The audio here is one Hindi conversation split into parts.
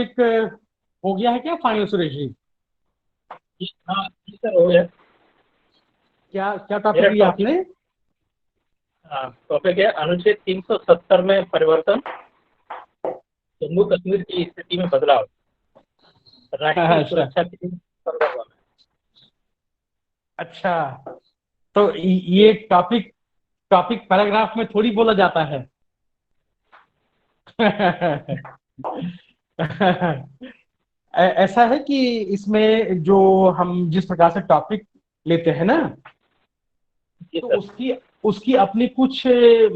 टॉपिक हो गया है क्या फाइनल सुरेश जी? हाँ जी सर, हो गया। क्या क्या टॉपिक मेरा लिया टॉपिक आपने? टॉपिक है अनुच्छेद 370 में परिवर्तन, जम्मू कश्मीर की स्थिति में बदलाव, राष्ट्रीय अच्छा। सुरक्षा के संदर्भ में। अच्छा, तो ये ये टॉपिक टॉपिक पैराग्राफ में थोड़ी बोला जाता है। ऐसा है कि इसमें जो हम जिस प्रकार से टॉपिक लेते हैं ना, जी तो सर। उसकी उसकी अपनी कुछ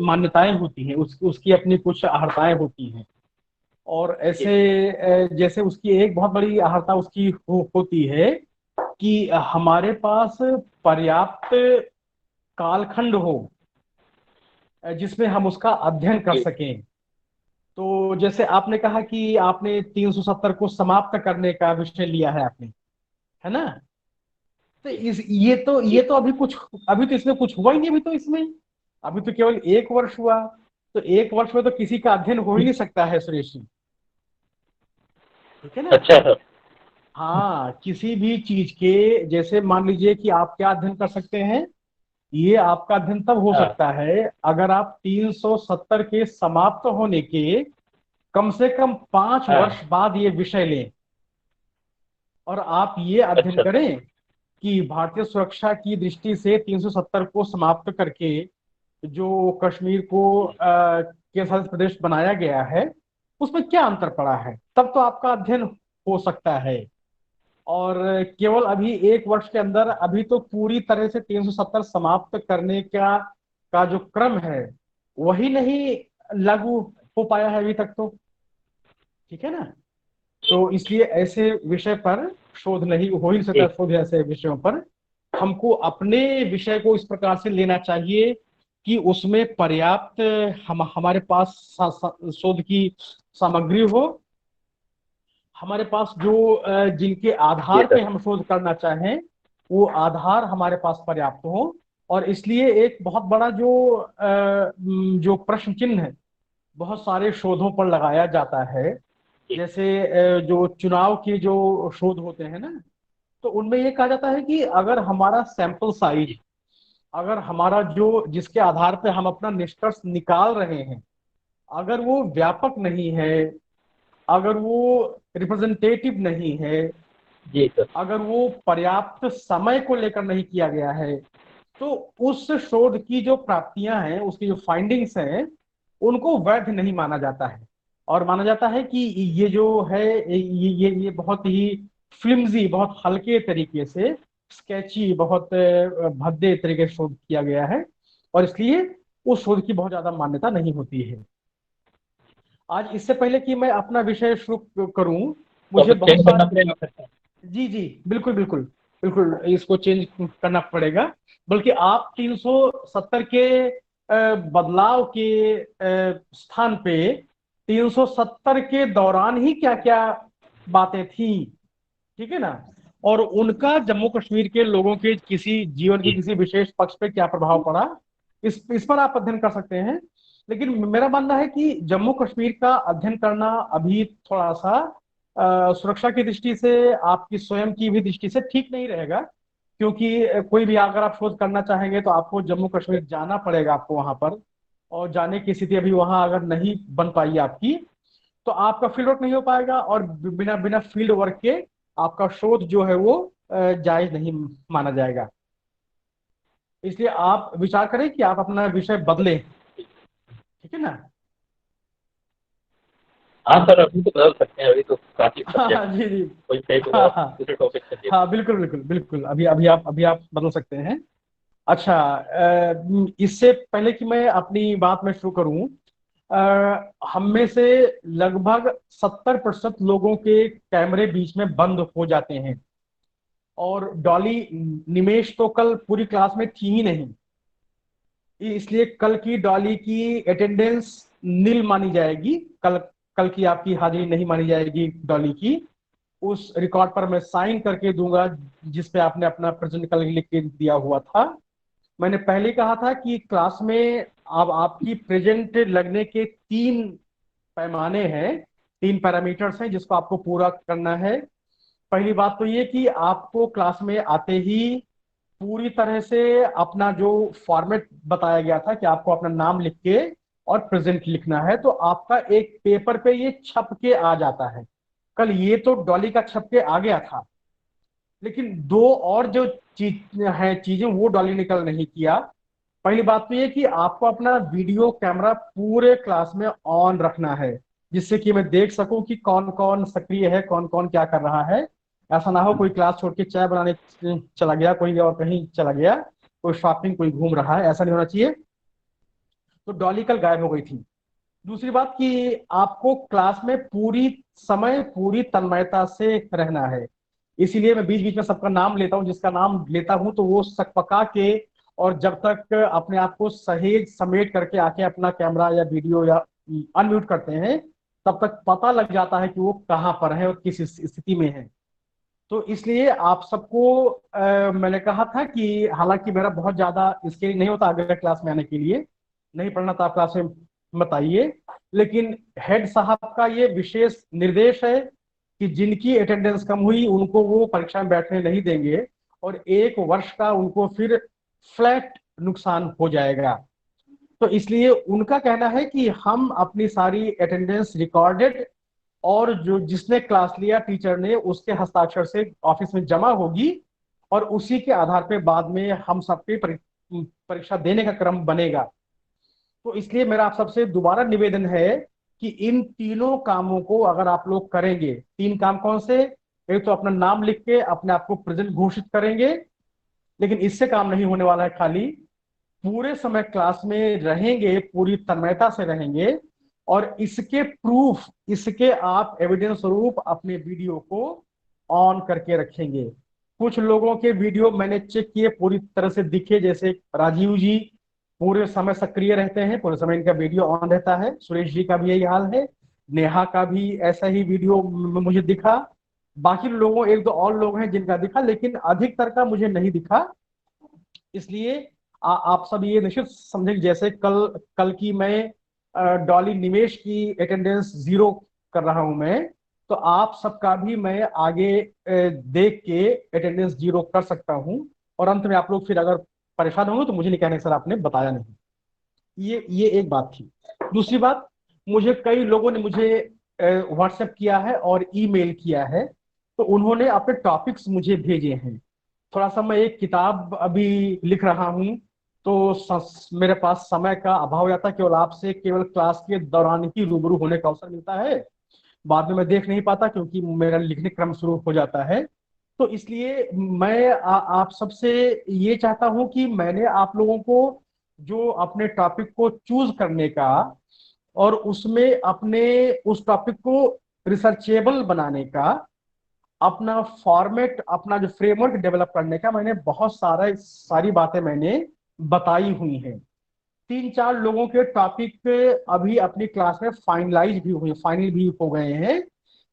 मान्यताएं होती हैं, उसकी अपनी कुछ अहर्ताएं होती हैं। और जी ऐसे जैसे उसकी एक बहुत बड़ी अहर्ता उसकी होती है कि हमारे पास पर्याप्त कालखंड हो जिसमें हम उसका अध्ययन कर जी। सकें। तो जैसे आपने कहा कि आपने 370 को समाप्त करने का विषय लिया है आपने, है ना? तो जी इस ये तो अभी तो इसमें कुछ हुआ ही नहीं। अभी तो इसमें अभी तो केवल एक वर्ष हुआ। तो एक वर्ष में तो किसी का अध्ययन हो ही जी। नहीं सकता है सुरेश जी। ठीक है ना? अच्छा सर। हाँ, किसी भी चीज के जैसे मान लीजिए कि आप क्या अध्ययन कर सकते हैं। ये आपका अध्ययन तब हो हाँ सकता है अगर आप 370 के समाप्त होने के कम से कम 5 वर्ष हाँ। बाद ये विषय लें और आप ये अध्ययन अच्छा सर। करें कि भारतीय सुरक्षा की दृष्टि से 370 को समाप्त करके जो कश्मीर को केंद्र शासित प्रदेश बनाया गया है उसमें क्या अंतर पड़ा है, तब तो आपका अध्ययन हो सकता है। और केवल अभी एक वर्ष के अंदर अभी तो पूरी तरह से 370 समाप्त करने का जो क्रम है वही नहीं लागू हो पाया है अभी तक तो। ठीक है ना? तो इसलिए ऐसे विषय पर शोध नहीं हो ही नहीं सकता। जी। शोध ऐसे विषयों पर हमको अपने विषय को इस प्रकार से लेना चाहिए कि उसमें पर्याप्त हमारे पास शोध की सामग्री हो। हमारे पास जो जिनके जी आधार पे सर। हम शोध करना चाहें वो आधार हमारे पास पर्याप्त हो। और इसलिए एक बहुत बड़ा जो प्रश्न चिन्ह है बहुत सारे शोधों पर लगाया जाता है। जी। जैसे जो चुनाव के जो शोध होते हैं ना, तो उनमें ये कहा जाता है कि अगर हमारा सैंपल साइज, जी। अगर हमारा जो जिसके आधार पे हम अपना निष्कर्ष निकाल रहे हैं अगर वो व्यापक नहीं है, अगर वो रिप्रेजेंटेटिव नहीं है, जी सर। अगर वो पर्याप्त समय को लेकर नहीं किया गया है, तो उस शोध की जो प्राप्तियां हैं उसकी जो फाइंडिंग्स हैं उनको वैध नहीं माना जाता है। और माना जाता है कि ये जो है ये बहुत ही फ्लिम्जी, बहुत हल्के तरीके से, स्केची, बहुत भद्दे तरीके से शोध किया गया है। और इसलिए उस शोध की बहुत ज्यादा मान्यता नहीं होती है। आज इससे पहले कि मैं अपना विषय शुरू करूं, मुझे टॉपिक बहुत चेंज करना सारे। पड़ेगा फिर सर। जी जी, बिल्कुल बिल्कुल। बिल्कुल इसको चेंज करना पड़ेगा। बल्कि आप 370 के बदलाव के स्थान पे 370 के दौरान ही क्या क्या बातें थी, ठीक है ना, और उनका जम्मू कश्मीर के लोगों के किसी जीवन के जी। किसी विशेष पक्ष पे क्या प्रभाव पड़ा, इस पर आप अध्ययन कर सकते हैं। लेकिन मेरा मानना है कि जम्मू कश्मीर का अध्ययन करना अभी थोड़ा सा सुरक्षा की दृष्टि से, आपकी स्वयं की भी दृष्टि से ठीक नहीं रहेगा। क्योंकि कोई भी अगर आप शोध करना चाहेंगे तो आपको जम्मू कश्मीर जाना पड़ेगा आपको वहां पर। और जाने की स्थिति अभी वहां अगर नहीं बन पाई आपकी तो आपका फील्ड वर्क नहीं हो पाएगा। और बिना बिना फील्ड वर्क के आपका शोध जो है वो जायज नहीं माना जाएगा। इसलिए आप विचार करें कि आप अपना विषय बदलें। ठीक है ना? हाँ सर, अभी तो बदल सकते हैं, अभी तो काफी हाँ हाँ, सब्जेक्ट जी जी। कोई कहीं को हाँ और हाँ। दूसरे टॉपिक चलिए। हाँ बिल्कुल बिल्कुल बिल्कुल, अभी आप बदल सकते हैं। अच्छा, इससे पहले कि मैं अपनी बात में शुरू करूं, हम में से लगभग 70% लोगों के कैमरे बीच में बंद हो जाते हैं। और डॉली निमेश तो कल पूरी क्लास में थी ही नहीं, इसलिए कल की डॉली की अटेंडेंस नील मानी जाएगी। कल कल की आपकी हाजिरी नहीं मानी जाएगी डॉली की। उस रिकॉर्ड पर मैं साइन करके दूंगा जिस पे आपने अपना प्रेजेंट कल लिख के दिया हुआ था। मैंने पहले कहा था कि क्लास में अब आपकी प्रेजेंट लगने के तीन पैमाने हैं, 3 पैरामीटर्स हैं जिसको आपको पूरा करना है। पहली बात तो ये कि आपको क्लास में आते ही पूरी तरह से अपना जो फॉर्मेट बताया गया था कि आपको अपना नाम लिख के और प्रेजेंट लिखना है, तो आपका एक पेपर पे ये छप के आ जाता है। कल ये तो डॉली का छप के आ गया था, लेकिन दो और जो चीजें वो डॉली ने कल नहीं किया। पहली बात तो ये कि आपको अपना वीडियो कैमरा पूरे क्लास में ऑन रखना है, जिससे कि मैं देख सकूं कि कौन कौन सक्रिय है, कौन कौन क्या कर रहा है। ऐसा ना हो कोई क्लास छोड़ के चाय बनाने चला गया, कोई और कहीं चला गया, कोई शॉपिंग, कोई घूम रहा है, ऐसा नहीं होना चाहिए। तो डॉली कल गायब हो गई थी। दूसरी बात कि आपको क्लास में पूरी समय पूरी तन्मयता से रहना है। इसीलिए मैं बीच बीच में सबका नाम लेता हूँ, जिसका नाम लेता हूं तो वो सकपका के और जब तक अपने आप को सहेज समेट करके आके अपना कैमरा या वीडियो या अनम्यूट करते हैं, तब तक पता लग जाता है कि वो कहाँ पर है और किस स्थिति में है। तो इसलिए आप सबको मैंने कहा था कि हालांकि मेरा बहुत ज्यादा इसके लिए नहीं होता अगले क्लास में आने के लिए, नहीं पढ़ना तो आप क्लास में मत आइए, लेकिन हेड साहब का ये विशेष निर्देश है कि जिनकी अटेंडेंस कम हुई उनको वो परीक्षा में बैठने नहीं देंगे, और 1 वर्ष का उनको फिर फ्लैट नुकसान हो जाएगा। तो इसलिए उनका कहना है कि हम अपनी सारी अटेंडेंस रिकॉर्डेड और जो जिसने क्लास लिया टीचर ने उसके हस्ताक्षर से ऑफिस में जमा होगी, और उसी के आधार पे बाद में हम सबके परीक्षा देने का क्रम बनेगा। तो इसलिए मेरा आप सबसे दोबारा निवेदन है कि इन तीनों कामों को अगर आप लोग करेंगे, 3 काम कौन से? एक तो अपना नाम लिख के अपने आप को प्रेजेंट घोषित करेंगे, लेकिन इससे काम नहीं होने वाला है। खाली पूरे समय क्लास में रहेंगे, पूरी तन्मयता से रहेंगे, और इसके प्रूफ, इसके आप एविडेंस स्वरूप अपने वीडियो को ऑन करके रखेंगे। कुछ लोगों के वीडियो मैंने चेक किए पूरी तरह से दिखे, जैसे राजीव जी पूरे समय सक्रिय रहते हैं, पूरे समय इनका वीडियो ऑन रहता है। सुरेश जी का भी यही हाल है, नेहा का भी ऐसा ही वीडियो मुझे दिखा। बाकी लोगों, 1-2 और लोग हैं जिनका दिखा, लेकिन अधिकतर का मुझे नहीं दिखा। इसलिए आप सब ये निश्चित समझें कि जैसे कल कल की मैं डॉली निमेश की अटेंडेंस 0 कर रहा हूं मैं, तो आप सबका भी मैं आगे देख के अटेंडेंस 0 कर सकता हूं, और अंत में आप लोग फिर अगर परेशान होंगे तो मुझे नहीं कहने सर आपने बताया नहीं। ये एक बात थी। दूसरी बात, मुझे कई लोगों ने मुझे व्हाट्सएप किया है और ईमेल किया है, तो उन्होंने अपने टॉपिक्स मुझे भेजे हैं। थोड़ा सा मैं एक किताब अभी लिख रहा हूँ, तो मेरे पास समय का अभाव हो जाता है। केवल आपसे केवल क्लास के दौरान ही रूबरू होने का अवसर मिलता है, बाद में मैं देख नहीं पाता क्योंकि मेरा लिखने क्रम शुरू हो जाता है। तो इसलिए मैं आप सबसे ये चाहता हूं कि मैंने आप लोगों को जो अपने टॉपिक को चूज करने का और उसमें अपने उस टॉपिक को रिसर्चेबल बनाने का अपना फॉर्मेट, अपना जो फ्रेमवर्क डेवलप करने का, मैंने बहुत सारी बातें मैंने बताई हुई हैं। 3-4 लोगों के टॉपिक अभी अपनी क्लास में फाइनलाइज भी हुए, फाइनल भी हो गए हैं,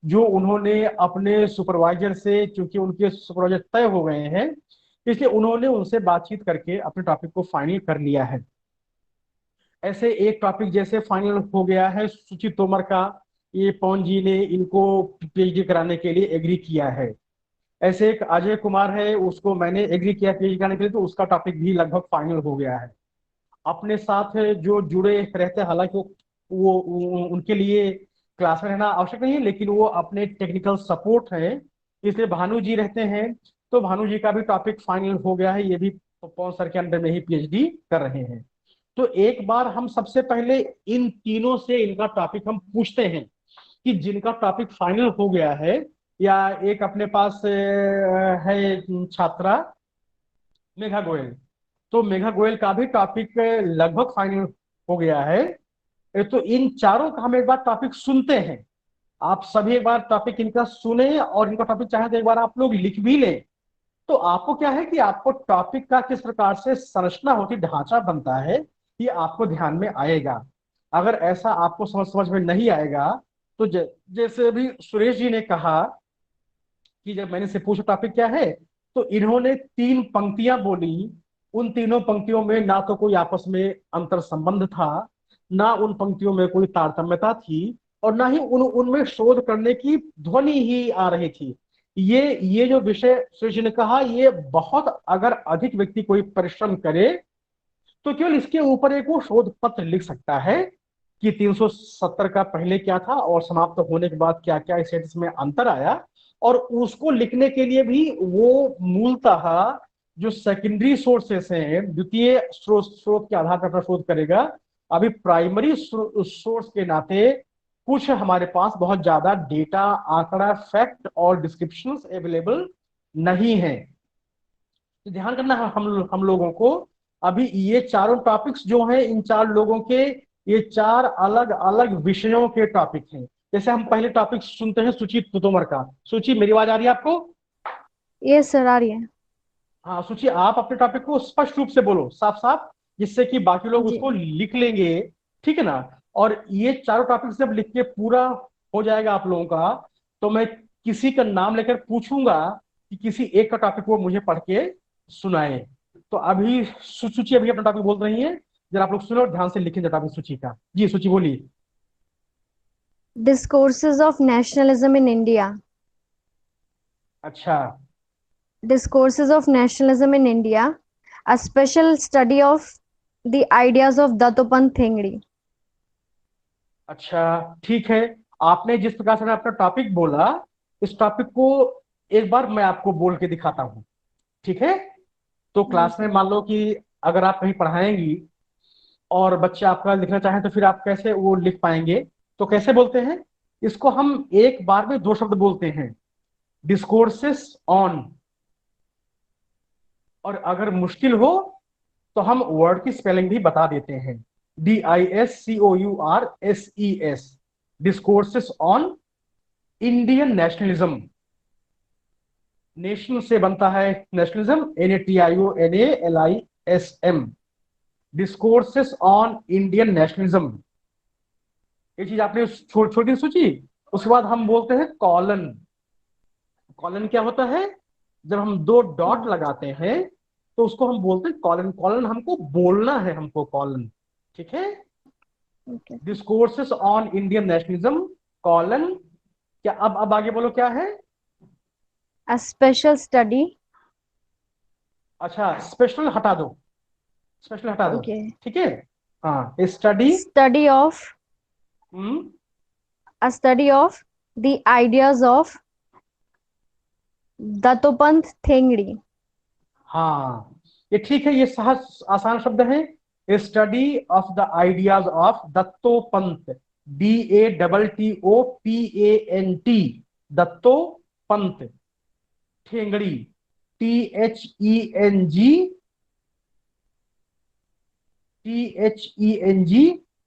जो उन्होंने अपने सुपरवाइजर से, चूंकि उनके सुपरवाइजर तय हो गए हैं, इसलिए उन्होंने उनसे बातचीत करके अपने टॉपिक को फाइनल कर लिया है। ऐसे एक टॉपिक जैसे फाइनल हो गया है सुचित तोमर का, ये पवन जी ने इनको पीएचडी कराने के लिए एग्री किया है। ऐसे एक अजय कुमार है, उसको मैंने एग्री किया पीएचडी कराने के लिए, तो उसका टॉपिक भी लगभग फाइनल हो गया है। अपने साथ जो जुड़े रहते हैं, हालांकि उनके लिए क्लास में रहना आवश्यक नहीं है, लेकिन वो अपने टेक्निकल सपोर्ट है, इसलिए भानु जी रहते हैं। तो भानु जी का भी टॉपिक फाइनल हो गया है, ये भी पवन सर के अंडर में ही पीएचडी कर रहे हैं। तो एक बार हम सबसे पहले इन तीनों से इनका टॉपिक हम पूछते हैं कि जिनका टॉपिक फाइनल हो गया है, या एक अपने पास है छात्रा मेघा गोयल, तो मेघा गोयल का भी टॉपिक लगभग फाइनल हो गया है। तो इन चारों का हम एक बार टॉपिक सुनते हैं। आप सभी एक बार टॉपिक इनका सुने, और इनका टॉपिक चाहे तो एक बार आप लोग लिख भी लें। तो आपको क्या है कि आपको टॉपिक का किस प्रकार से संरचना होती, ढांचा बनता है, ये आपको ध्यान में आएगा। अगर ऐसा आपको समझ में नहीं आएगा, तो जैसे अभी सुरेश जी ने कहा कि जब मैंने से पूछा टॉपिक क्या है, तो इन्होंने 3 पंक्तियां बोली। उन तीनों पंक्तियों में ना तो कोई आपस में अंतर संबंध था, ना उन पंक्तियों में कोई तारतम्यता थी, और ना ही उनमें शोध करने की ध्वनि ही आ रही थी। ये जो विषय सुरेश जी ने कहा, ये बहुत, अगर अधिक व्यक्ति कोई परिश्रम करे तो केवल इसके ऊपर एक वो शोध पत्र लिख सकता है कि 370 का पहले क्या था और समाप्त होने के बाद क्या क्या स्टेटस में अंतर आया। और उसको लिखने के लिए भी वो मूलतः जो सेकेंडरी सोर्सेस हैं, द्वितीय स्रोत के आधार पर अपना शोध करेगा। अभी प्राइमरी सोर्स के नाते कुछ हमारे पास बहुत ज्यादा डेटा, आंकड़ा, फैक्ट और डिस्क्रिप्शंस अवेलेबल नहीं है। तो ध्यान करना है हम लोगों को। अभी ये चारों टॉपिक्स जो हैं, इन चार लोगों के ये चार अलग अलग विषयों के टॉपिक हैं। जैसे हम पहले टॉपिक सुनते हैं सुचि तोमर का। सुचि, मेरी आवाज आ रही है आपको? ये सर आ रही है। हाँ सुचि, आप अपने टॉपिक को स्पष्ट रूप से बोलो, साफ साफ, जिससे कि बाकी लोग जी उसको लिख लेंगे। ठीक है ना? और ये चारों टॉपिक जब लिख के पूरा हो जाएगा आप लोगों का, तो मैं किसी का नाम लेकर पूछूंगा कि किसी एक का टॉपिक वो मुझे पढ़ के सुनाए। तो अभी सुचि अभी अपना टॉपिक बोल रही है, जरा आप लोग सुनो और ध्यान से लिखें टॉपिक सुचि का। जी सुचि बोलिए। Discourses of nationalism in India. अच्छा Discourses of nationalism in India, a special study of the ideas of Dattopant Thengdi। अच्छा, ठीक है। आपने जिस प्रकार से अपना टॉपिक बोला, इस टॉपिक को एक बार मैं आपको बोल के दिखाता हूँ। ठीक है? तो क्लास में मान लो कि अगर आप कहीं पढ़ाएंगी और बच्चे आपका लिखना चाहें, तो फिर आप कैसे वो लिख पाएंगे? तो कैसे बोलते हैं इसको? हम एक बार में दो शब्द बोलते हैं, डिस्कोर्सेस ऑन। और अगर मुश्किल हो तो हम वर्ड की स्पेलिंग भी बता देते हैं, DISCOURSES, discourses on Indian nationalism. Nation से बनता है nationalism, NATIONALISM, discourses on Indian nationalism. ये चीज आपने छोड़ दी सूची। उसके बाद हम बोलते हैं कॉलन। कॉलन क्या होता है? जब हम दो डॉट लगाते हैं तो उसको हम बोलते हैं कॉलन। कॉलन हमको बोलना है, हमको कॉलन। ठीक है? Okay. Discourses on Indian nationalism, colon. क्या अब आगे बोलो क्या है? A special study। अच्छा, स्पेशल हटा दो, स्पेशल हटा दो। Okay. ठीक है? हाँ, study. Study of hmm, a study of the ideas of Dattopant Thengdi। हाँ ये ठीक है, ये सहज आसान शब्द है। Study of the ideas of Dattopant, DATTOPANT, Dattopant Thengadi, THENG।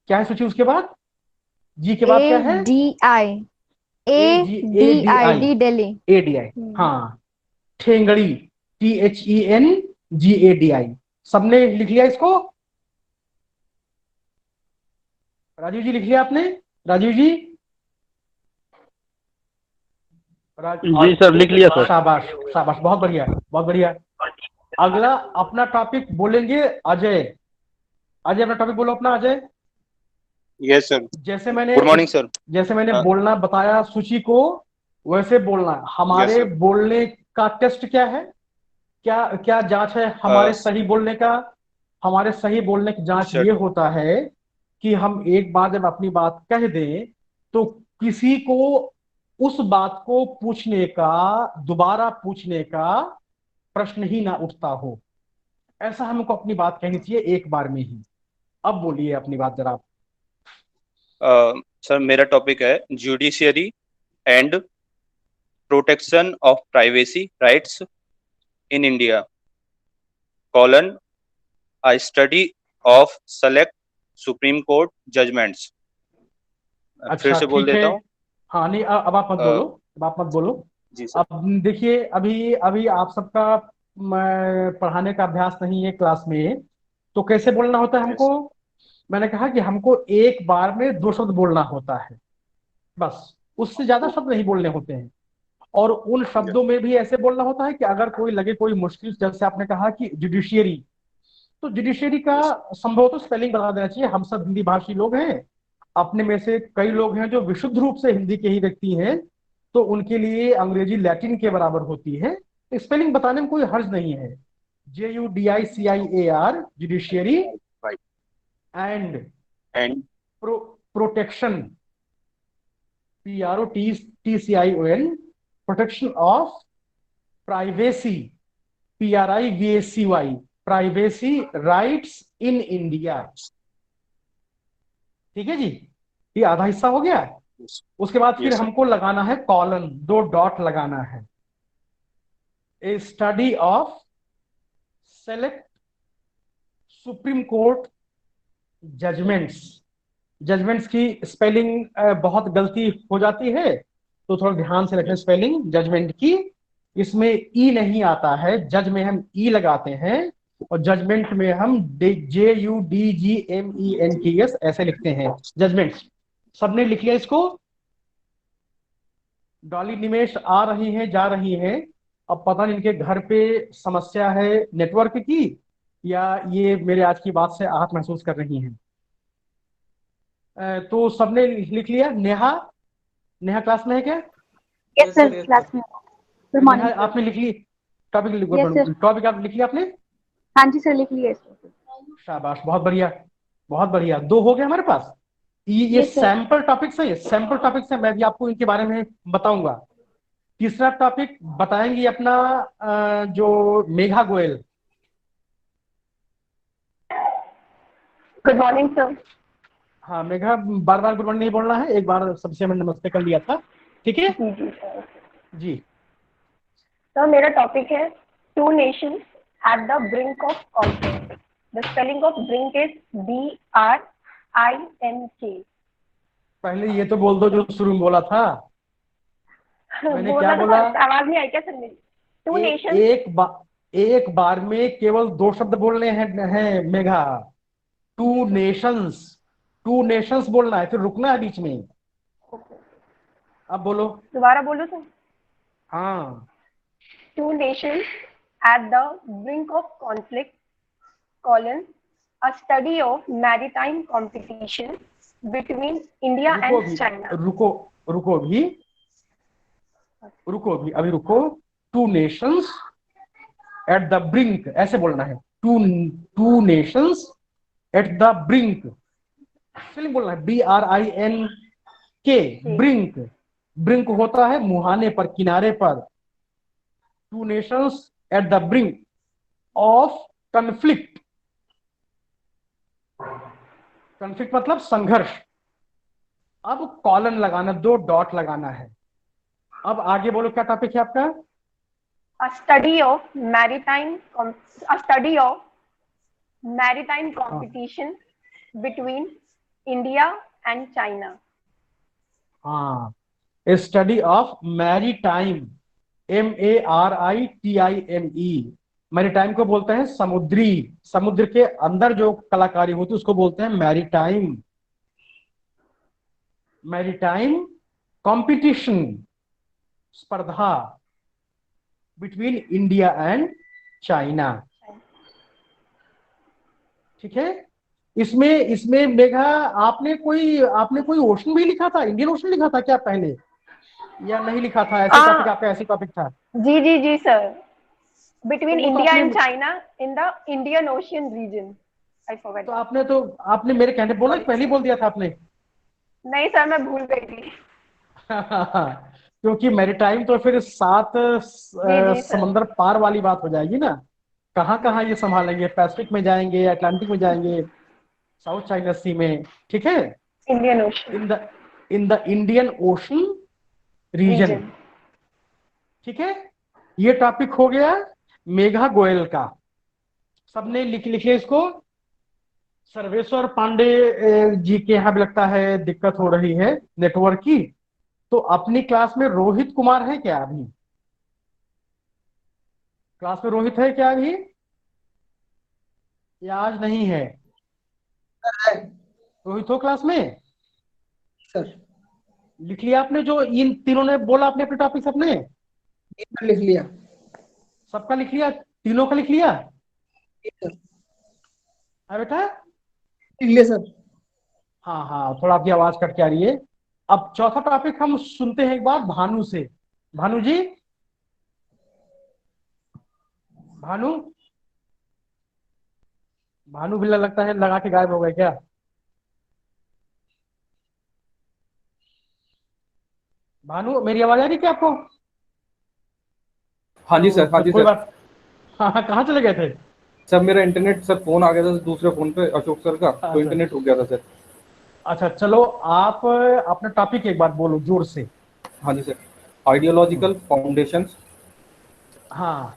क्या है सोचिए उसके बाद? जी के बाद क्या है? ADI ADI, Delhi. ADI। हाँ, ठेंगड़ी, THENGADI। सबने लिख लिया इसको? राजीव जी लिख लिया आपने? राजीव जी? जी सर, लिख लिया सर। शाबाश शाबाश, बहुत बढ़िया बहुत बढ़िया। अगला अपना टॉपिक बोलेंगे अजय। अजय अपना टॉपिक बोलो अपना, अजय। Yes sir. जैसे मैंने गुड मॉर्निंग सर। जैसे मैंने हाँ। बोलना बताया सूची को, वैसे बोलना है। हमारे Yes, sir. बोलने का टेस्ट क्या है? क्या क्या जांच है हमारे सही बोलने का? हमारे सही बोलने की जांच Sir. ये होता है कि हम एक बार जब अपनी बात कह दें तो किसी को उस बात को पूछने का, दोबारा पूछने का प्रश्न ही ना उठता हो। ऐसा हमको अपनी बात कहनी चाहिए एक बार में ही। अब बोलिए अपनी बात जरा। सर मेरा टॉपिक है judiciary and protection of privacy rights in India, colon a study of select supreme court judgments. अच्छा, फिर से बोल ठीक है। देता हूँ। हाँ नहीं, अब आप मत बोलो, अब आप मत बोलो। जी सर। अब देखिए, अभी अभी आप सबका पढ़ाने का अभ्यास नहीं है क्लास में, तो कैसे बोलना होता है हमको? मैंने कहा कि हमको एक बार में दो शब्द बोलना होता है, बस, उससे ज्यादा शब्द नहीं बोलने होते हैं। और उन शब्दों में भी ऐसे बोलना होता है कि अगर कोई लगे कोई मुश्किल, जैसे आपने कहा कि जुडिशियरी, तो जुडिशियरी का संभव तो स्पेलिंग बता देना चाहिए, हम सब हिंदी भाषी लोग हैं। अपने में से कई लोग हैं जो विशुद्ध रूप से हिंदी के ही व्यक्ति हैं, तो उनके लिए अंग्रेजी लैटिन के बराबर होती है। स्पेलिंग बताने में कोई हर्ज नहीं है। JUDICIAR, judiciary, Right. And And protection, PROTECTION, protection of privacy, PRIVACY, privacy rights in India. ठीक है जी, ये आधा हिस्सा हो गया। yes, उसके बाद फिर yes, sir. हमको लगाना है कॉलन, 2 डॉट लगाना है। A study of select Supreme court judgements. Judgements की स्पेलिंग बहुत गलती हो जाती है, तो थोड़ा ध्यान से रखें स्पेलिंग जजमेंट की। इसमें ई नहीं आता है, जज में हम ई लगाते हैं, और जजमेंट में हम JUDGMENTS ऐसे लिखते हैं, जजमेंट्स। सबने लिख लिया इसको? डॉली निमेश आ रही हैं, जा रही हैं। अब पता नहीं इनके घर पे समस्या है नेटवर्क की, या ये मेरे आज की बात से आहत महसूस कर रही हैं। तो सबने लिख लिया? नेहा, नेहा क्लास में है क्या? यस सर, क्लास में। Good Neha morning. आपने लिख ली टॉपिक? Yes, sir. टॉपिक आप लिख लिया आपने? हाँ जी सर, लिख लिया इसको। शाबाश, बहुत बढ़िया, बहुत बढ़िया। 2 हो गए हमारे पास। ये Yes, sir. सैंपल टॉपिक्स है, सैंपल टॉपिक्स है, मैं भी आपको इनके बारे में बताऊंगा। तीसरा टॉपिक बताएंगी अपना जो Megha Goyal. Good morning sir. हाँ मेघा, बार बार गुड मॉर्निंग नहीं बोलना है, एक बार सबसे मैंने नमस्ते कर लिया था, ठीक है जी जी सर। जी। सर मेरा टॉपिक है two nations at the brink of conflict. The spelling of brink is BRINK। पहले ये तो बोल दो जो शुरू में बोला था। मैंने क्या बोला? आवाज नहीं आई क्या सर मेरी? Two nations. एक बार में केवल 2 शब्द बोलने हैं मेघा। टू नेशंस बोलना है, फिर रुकना है बीच में। अब बोलो। दोबारा बोलो सर। हाँ। Two nations at the brink of conflict, colon, a study of maritime competition between India and China. रुको भी, अभी रुको। Two nations at the brink, ऐसे बोलना है। Two nations at the brink, बोलना है BRINK, ब्रिंक। ब्रिंक होता है मुहाने पर, किनारे पर। Two nations at the brink of conflict. Conflict मतलब संघर्ष। अब कॉलन लगाना, 2 डॉट लगाना है। अब आगे बोलो, क्या टॉपिक है आपका? A study of maritime competition between India and China. हाँ, a study of maritime, MARITIME। Maritime को बोलते हैं समुद्री, समुद्र के अंदर जो कलाकारी होती है उसको बोलते हैं मैरीटाइम। मैरीटाइम कंपटीशन, स्पर्धा, बिटवीन इंडिया एंड चाइना। ठीक है। इसमें मेघा, आपने कोई ओशन भी लिखा था? इंडियन ओशन लिखा था क्या पहले, या नहीं लिखा था? ऐसे टॉपिक आपका ऐसे टॉपिक था? जी सर। Between तो India and China in the Indian Ocean region. I forgot. तो आपने मेरे कहने बोला, पहले बोल दिया था आपने? नहीं सर, मैं भूल गई थी। क्योंकि मैरीटाइम तो फिर 7 समंदर पार वाली बात हो जाएगी ना। कहाँ ये संभालेंगे? पैसिफिक में जाएंगे, अटलांटिक में जाएंगे, साउथ चाइना सी में, ठीक है? Indian ocean, in the Indian ocean region, ठीक है। ये टॉपिक हो गया मेघा गोयल का। सबने लिख लिखे इसको? सर्वेश्वर पांडे जी के यहाँ भी लगता है दिक्कत हो रही है नेटवर्क की। तो अपनी क्लास में रोहित कुमार है क्या अभी? क्लास में रोहित है क्या अभी, या आज नहीं है? रोहित हो क्लास में? सर लिख लिया आपने जो इन तीनों ने बोला? अपने अपने टॉपिक अपने लिख लिया? सबका लिख लिया? तीनों का लिख लिया? सर हाँ बेटा, लिख लिया सर। हाँ हाँ, थोड़ा आपकी आवाज कट के आ रही है। अब चौथा टॉपिक हम सुनते हैं एक बार भानु से। भानु जी, भानु, भानु बिल्ला लगता है लगा के गायब हो गए क्या? भानु, मेरी आवाज आ रही है क्या आपको? हाँ जी सर, हाँ तो जी कोई सर। बात। हाँ हाँ, कहाँ चले गए थे? सर मेरा इंटरनेट, सर फोन आ गया था दूसरे फोन पे अशोक सर का, तो अच्छा इंटरनेट रुक गया था सर। अच्छा, चलो आप अपना टॉपिक एक बार बोलो जोर से। हाँ जी सर। Ideological foundations. हाँ,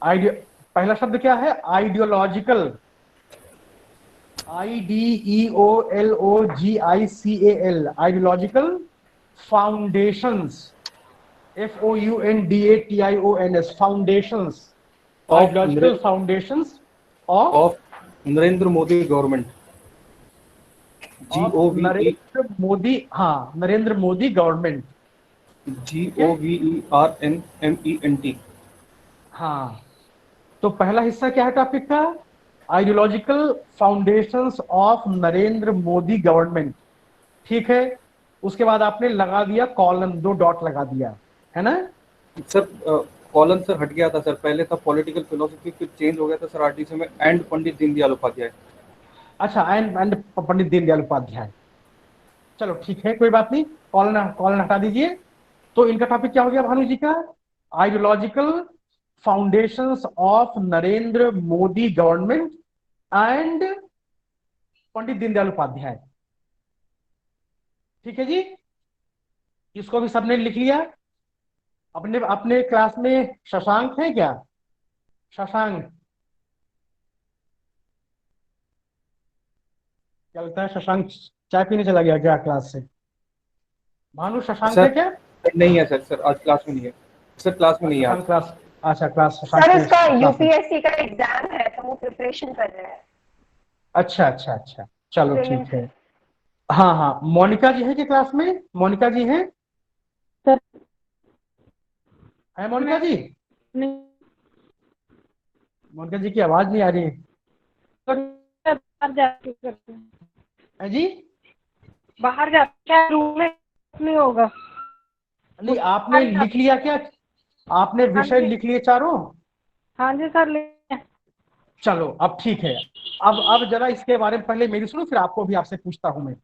आइडियो, पहला शब्द क्या है? Ideological, IDEOLOGICAL, ideological foundations, FOUNDATIONS, foundations, ideological foundations of of Narendra Modi government. GOVE Narendra Modi, हाँ, नरेंद्र मोदी गवर्नमेंट। ठीक है, GOVERNMENT। हाँ। तो पहला हिस्सा क्या है टॉपिक का? Ideological foundations of Narendra Modi government. ठीक है, उसके बाद आपने लगा दिया कॉलन, 2 डॉट लगा दिया, है ना? सर कॉलन सर हट गया था सर, पहले था पॉलिटिकल फिलोसफी, फिर चेंज हो गया था सर आरटीसी में, एंड पंडित दीनदयाल उपाध्याय। अच्छा, एंड पंडित दीनदयाल उपाध्याय। चलो ठीक है, कोई बात नहीं, कॉलन कॉलन हटा दीजिए। तो इनका टॉपिक क्या हो गया भानु जी का? Ideological foundations of Narendra Modi government and Pandit Deendayal Upadhyay. ठीक है जी, इसको भी सबने लिख लिया? अपने अपने क्लास में शशांक है क्या? शशांक, क्या लगता है शशांक चाय पीने चला गया क्या क्लास से? भानु, शशांक है सर क्या? नहीं है सर, सर आज क्लास में नहीं है सर, क्लास में नहीं है शशांक आज। क्लास, अच्छा क्लास, शशांक सर के उसका क्लास में। यूपीएससी का एग्जाम है तो वो प्रिपरेशन कर रहा है अच्छा अच्छा अच्छा, चलो प्रीलिम्स ठीक के। है। हाँ हाँ, मोनिका जी है कि क्लास में? मोनिका जी हैं? सर है मोनिका जी? नहीं, मोनिका जी की आवाज नहीं आ रही है। बाहर जाके करते हैं, है जी? बाहर जाके क्या रूम में नहीं होगा। नहीं, आपने लिख लिया क्या? आपने हाँ विषय जी, लिख लिए चारों? हाँ जी सर ले। चलो अब ठीक है। अब जरा इसके बारे में पहले मेरी सुनो, फिर आपको भी आपसे पूछता हूं मैं।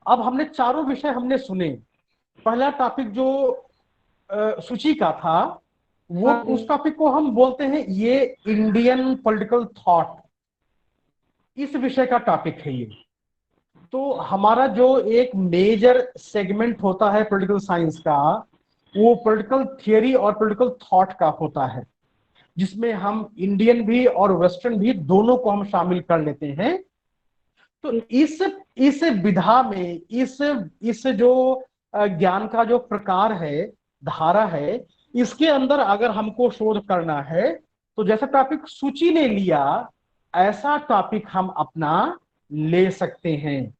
अब हमने चारों विषय हमने सुने। पहला टॉपिक जो सूची का था, वो हाँ उस जी, टॉपिक को हम बोलते हैं ये इंडियन पॉलिटिकल थॉट, इस विषय का टॉपिक है ये। तो हमारा जो एक मेजर सेगमेंट होता है पॉलिटिकल साइंस का, वो पॉलिटिकल थियरी और पॉलिटिकल थॉट का होता है, जिसमें हम इंडियन भी और वेस्टर्न भी दोनों को हम शामिल कर लेते हैं। तो इस विधा में, इस जो ज्ञान का जो प्रकार है, धारा है, इसके अंदर अगर हमको शोध करना है, तो जैसा टॉपिक सूची ने लिया, ऐसा टॉपिक हम अपना ले सकते हैं।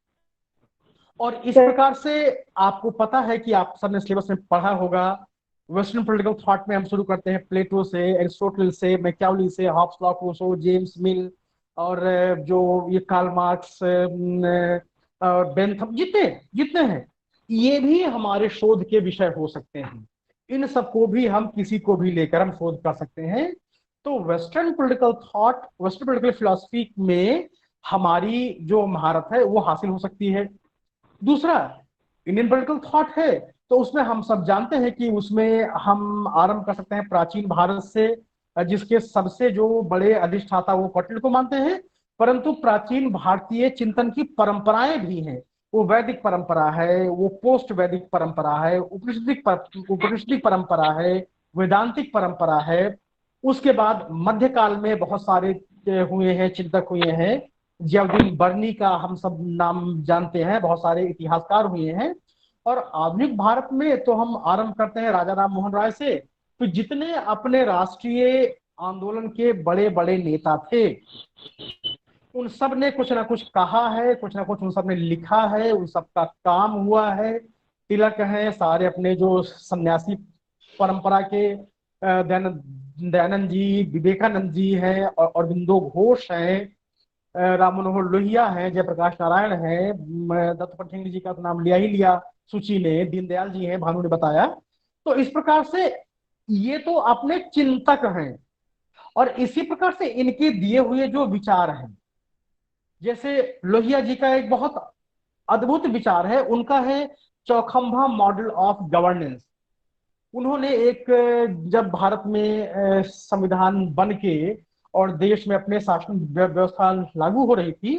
और इस प्रकार से आपको पता है कि आप सबने सिलेबस में पढ़ा होगा, वेस्टर्न पॉलिटिकल थॉट में हम शुरू करते हैं प्लेटो से, एरिस्टोटल से, मैकियावेली से, Hobbes, Locke, Rousseau, James Mill, और जो ये कार्ल मार्क्स और बेंथम, जितने जितने हैं, ये भी हमारे शोध के विषय हो सकते हैं। इन सबको भी हम किसी को भी लेकर हम शोध कर सकते हैं। तो western political thought, western political philosophy में हमारी जो महारत है वो हासिल हो सकती है। दूसरा, इंडियन पॉलिटिकल थॉट है, तो उसमें हम सब जानते हैं कि उसमें हम आरंभ कर सकते हैं प्राचीन भारत से, जिसके सबसे जो बड़े अधिष्ठाता वो कौटिल्य को मानते हैं। परंतु प्राचीन भारतीय चिंतन की परंपराएं भी हैं, वो वैदिक परंपरा है, वो पोस्ट वैदिक परंपरा है, उपनिषदिक परंपरा है, वेदांतिक परंपरा है। उसके बाद मध्यकाल में बहुत सारे हुए हैं, चिंतक हुए हैं। जियाउद्दीन बर्नी का हम सब नाम जानते हैं, बहुत सारे इतिहासकार हुए हैं। और आधुनिक भारत में तो हम आरंभ करते हैं राजा राम मोहन राय से। तो जितने अपने राष्ट्रीय आंदोलन के बड़े बड़े नेता थे, उन सब ने कुछ ना कुछ कहा है, कुछ ना कुछ उन सब ने लिखा है, उन सब का काम हुआ है। तिलक हैं, सारे अपने जो सन्यासी परंपरा के दयानंद दयानंद जी, विवेकानंद जी हैं, और अरविंदो घोष हैं, राम मनोहर लोहिया हैं, जयप्रकाश नारायण हैं, दत्त पटनायक जी का तो नाम लिया ही लिया सूची ने, दीनदयाल जी हैं, भानु ने बताया। तो इस प्रकार से ये तो अपने चिंतक हैं, और इसी प्रकार से इनके दिए हुए जो विचार हैं, जैसे लोहिया जी का एक बहुत अद्भुत विचार है, उनका है चौखंबा मॉडल ऑफ गवर्नेंस। उन्होंने एक, जब भारत में संविधान बन के और देश में अपने शासन व्यवस्था लागू हो रही थी,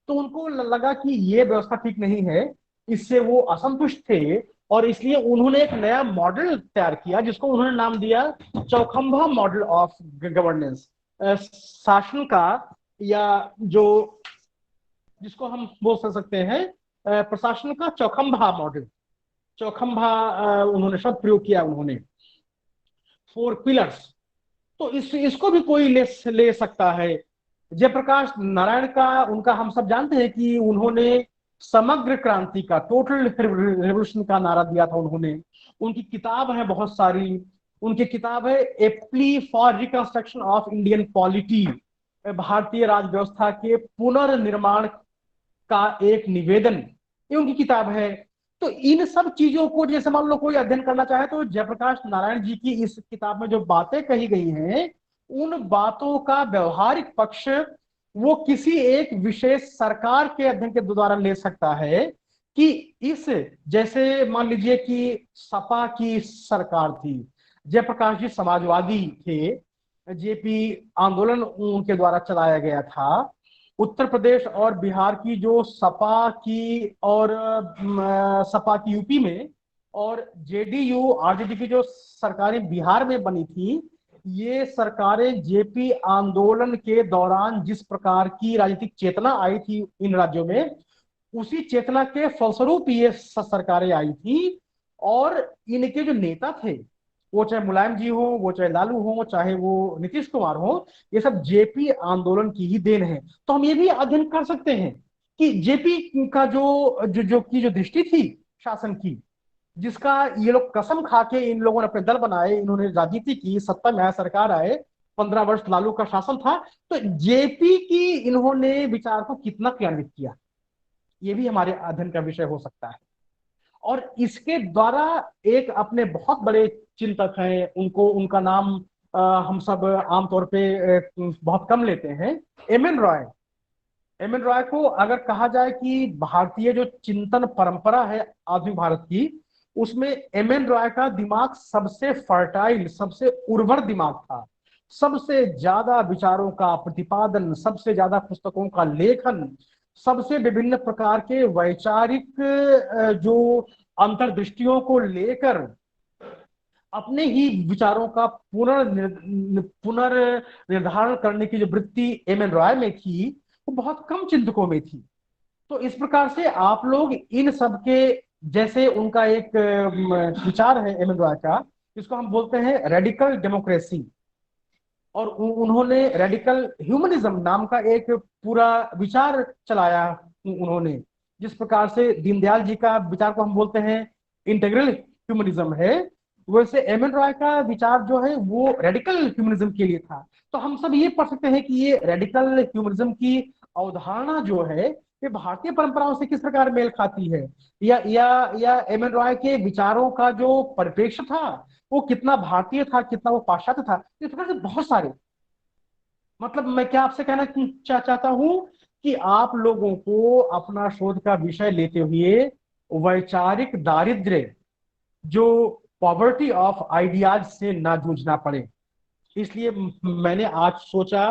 तो उनको लगा कि ये व्यवस्था ठीक नहीं है, इससे वो असंतुष्ट थे, और इसलिए उन्होंने एक नया मॉडल तैयार किया जिसको उन्होंने नाम दिया चौखंबा मॉडल ऑफ गवर्नेंस। शासन का, या जो जिसको हम बोल सकते हैं प्रशासन का चौखंबा मॉडल, चौखंबा उन्होंने शब्द प्रयोग किया उन्होंने, 4 पिलर्स। तो इसको भी कोई ले सकता है। जयप्रकाश नारायण का, उनका हम सब जानते हैं कि उन्होंने समग्र क्रांति का, टोटल रेवोल्यूशन का नारा दिया था उन्होंने। उनकी किताब है बहुत सारी, उनकी किताब है a plea for reconstruction of Indian polity, भारतीय राज व्यवस्था के पुनर्निर्माण का एक निवेदन, ये उनकी किताब है। तो इन सब चीजों को जैसे मान लो कोई अध्ययन करना चाहे तो जयप्रकाश नारायण जी की इस किताब में जो बातें कही गई हैं, उन बातों का व्यवहारिक पक्ष वो किसी एक विशेष सरकार के अध्ययन के द्वारा ले सकता है। कि इस, जैसे मान लीजिए कि सपा की सरकार थी, जयप्रकाश जी समाजवादी थे, जेपी आंदोलन उनके द्वारा चलाया गया था। उत्तर प्रदेश और बिहार की जो सपा की, और सपा की यूपी में, और जेडीयू आरजेडी की जो सरकारें बिहार में बनी थी, ये सरकारें जेपी आंदोलन के दौरान जिस प्रकार की राजनीतिक चेतना आई थी इन राज्यों में, उसी चेतना के फलस्वरूप ये सरकारें आई थी। और इनके जो नेता थे, वो चाहे मुलायम जी हो, वो चाहे लालू हो, चाहे वो नीतीश कुमार हो, ये सब जेपी आंदोलन की ही देन है। तो हम ये भी अध्ययन कर सकते हैं कि जेपी का जो दृष्टि थी शासन की, जिसका ये लोग कसम खा के इन लोगों ने अपने दल बनाए, इन्होंने राजनीति की, सत्ता में आए, सरकार आए, 15 वर्ष लालू का शासन था, तो जेपी की इन्होंने विचार को कितना क्रियान्वित किया, ये भी हमारे अध्ययन का विषय हो सकता है। और इसके द्वारा एक अपने बहुत बड़े चिंतक हैं, उनको, उनका नाम हम सब आमतौर पे बहुत कम लेते हैं, एम.एन. रॉय। एम.एन. रॉय को अगर कहा जाए कि भारतीय जो चिंतन परंपरा है आधुनिक भारत की, उसमें एम.एन. रॉय का दिमाग सबसे फर्टाइल, सबसे उर्वर दिमाग था। सबसे ज्यादा विचारों का प्रतिपादन, सबसे ज्यादा पुस्तकों का लेखन, सबसे विभिन्न प्रकार के वैचारिक जो अंतर्दृष्टियों को लेकर अपने ही विचारों का पुनर्निर्धारण करने की जो वृत्ति एम.एन. रॉय में थी, वो बहुत कम चिंतकों में थी। तो इस प्रकार से आप लोग इन सब के, जैसे उनका एक विचार है एम.एन. रॉय का, जिसको हम बोलते हैं रेडिकल डेमोक्रेसी, और उन्होंने रेडिकल ह्यूमनिज्म नाम का एक पूरा विचार चलाया उन्होंने। जिस प्रकार से दीनदयाल जी का विचार को हम बोलते हैं इंटीग्रल ह्यूमनिज्म है, वैसे एम.एन. रॉय का विचार जो है वो रेडिकल ह्यूमनिज्म के लिए था। तो हम सब ये पढ़ सकते हैं कि ये रेडिकल ह्यूमनिज्म की अवधारणा जो है, ये भारतीय परंपराओं से किस प्रकार मेल खाती है, या एम.एन. रॉय के विचारों का जो परिप्रेक्ष्य था वो कितना भारतीय था, कितना वो पाश्चात्य था। इस प्रकार से बहुत सारे, मतलब मैं क्या आपसे कहना चाहता हूं कि आप लोगों को अपना शोध का विषय लेते हुए वैचारिक दारिद्र्य, जो पॉवर्टी ऑफ आइडियाज से ना जूझना पड़े। इसलिए मैंने आज सोचा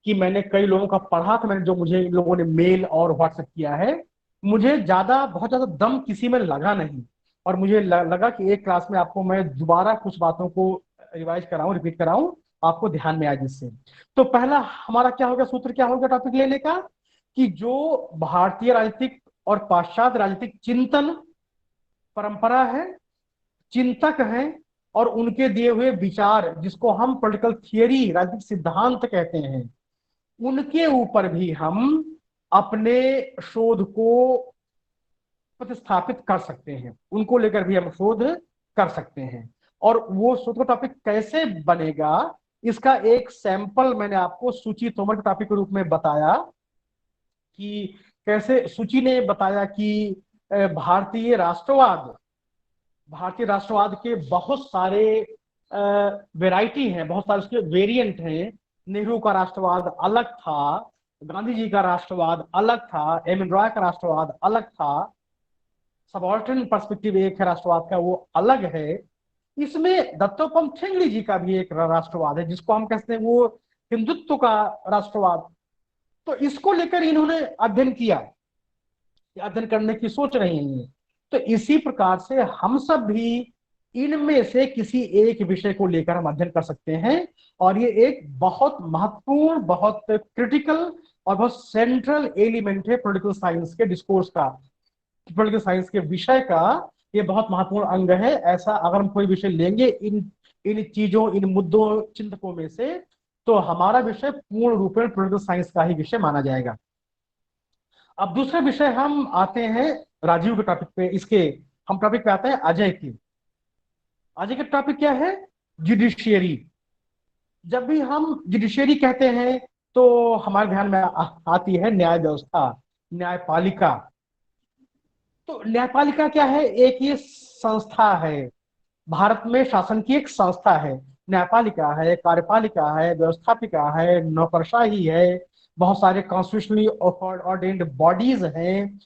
कि मैंने कई लोगों का पढ़ा था, मैंने जो मुझे इन लोगों ने मेल और व्हाट्सएप किया है, मुझे बहुत ज्यादा दम किसी में लगा नहीं, और मुझे लगा कि एक क्लास में आपको मैं दोबारा कुछ बातों को रिवाइज कराऊं, रिपीट कराऊं, आपको ध्यान में आए जिससे। तो पहला हमारा क्या होगा, सूत्र क्या होगा टॉपिक लेने का, कि जो भारतीय राजनीतिक और पाश्चात्य राजनीतिक चिंतन परंपरा है, चिंतक हैं, और उनके दिए हुए विचार, जिसको हम पॉलिटिकल थियरी, राजनीतिक सिद्धांत कहते हैं, उनके ऊपर भी हम अपने शोध को प्रतिस्थापित कर सकते हैं, उनको लेकर भी हम शोध कर सकते हैं। और वो शोध का टॉपिक कैसे बनेगा, इसका एक सैंपल मैंने आपको सुची तोमर के टॉपिक के रूप में बताया। कि कैसे सूची ने बताया कि भारतीय राष्ट्रवाद के बहुत सारे वैरायटी हैं, बहुत सारे उसके वेरिएंट हैं। नेहरू का राष्ट्रवाद अलग था, गांधी जी का राष्ट्रवाद अलग था, एम एन रॉय का राष्ट्रवाद अलग था, सबऑर्डिनेट पर्सपेक्टिव एक है राष्ट्रवाद का, वो अलग है। इसमें दत्तोपंत ठेंगड़ी जी का भी एक राष्ट्रवाद है, जिसको हम कहते हैं वो हिंदुत्व का राष्ट्रवाद। तो इसको लेकर इन्होंने अध्ययन किया, अध्ययन करने की सोच रहे हैं। तो इसी प्रकार से हम सब भी इनमें से किसी एक विषय को लेकर हम अध्ययन कर सकते हैं, और ये एक बहुत महत्वपूर्ण, बहुत क्रिटिकल और बहुत सेंट्रल एलिमेंट है पॉलिटिकल साइंस के डिस्कोर्स का, पॉलिटिकल साइंस के विषय का ये बहुत महत्वपूर्ण अंग है। ऐसा अगर हम कोई विषय लेंगे इन इन चीजों, इन मुद्दों, चिंतकों में से, तो हमारा विषय पूर्ण रूप में पॉलिटिकल साइंस का ही विषय माना जाएगा। अब दूसरा विषय हम आते हैं राजीव के टॉपिक पे, इसके हम टॉपिक पे आते हैं अजय की। अजय का टॉपिक क्या है? जुडिशियरी। जब भी हम जुडिशियरी कहते हैं तो हमारे ध्यान में आती है न्याय व्यवस्था, न्यायपालिका। तो न्यायपालिका क्या है? एक ये संस्था है, भारत में शासन की एक संस्था है। न्यायपालिका है, कार्यपालिका है, व्यवस्थापिका है, नौकरशाही है, बहुत सारे कॉन्स्टिट्यूशनली ऑर्डेन्ड बॉडीज हैं,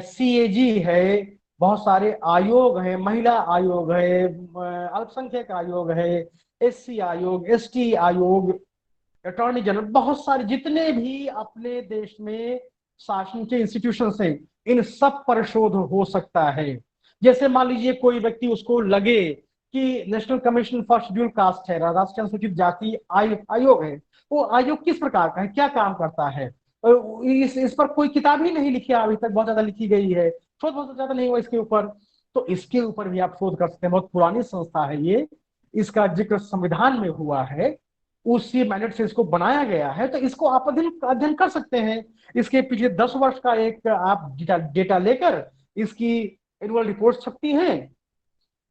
सीएजी है, बहुत सारे आयोग हैं, महिला आयोग है, अल्पसंख्यक आयोग है, एससी आयोग, एसटी आयोग, अटॉर्नी जनरल, बहुत सारे जितने भी अपने देश में शासन के इंस्टीट्यूशन हैं, इन सब पर शोध हो सकता है। जैसे मान लीजिए कोई व्यक्ति, उसको लगे कि national commission for schedule caste है, राष्ट्रीय अनुसूचित जाति आयोग है, वो आयोग किस प्रकार का है, क्या काम करता है, इस पर कोई किताब ही नहीं लिखी अभी तक, बहुत ज्यादा लिखी गई है, शोध बहुत ज्यादा नहीं हुआ इसके ऊपर। तो इसके ऊपर भी आप शोध कर सकते हैं। बहुत पुरानी संस्था है ये, इसका जिक्र संविधान में हुआ है, उसी मैनेट से इसको बनाया गया है। तो इसको आप अध्ययन कर सकते हैं। इसके पिछले 10 वर्ष का एक आप डेटा लेकर इसकी एनुअल रिपोर्ट छपती हैं,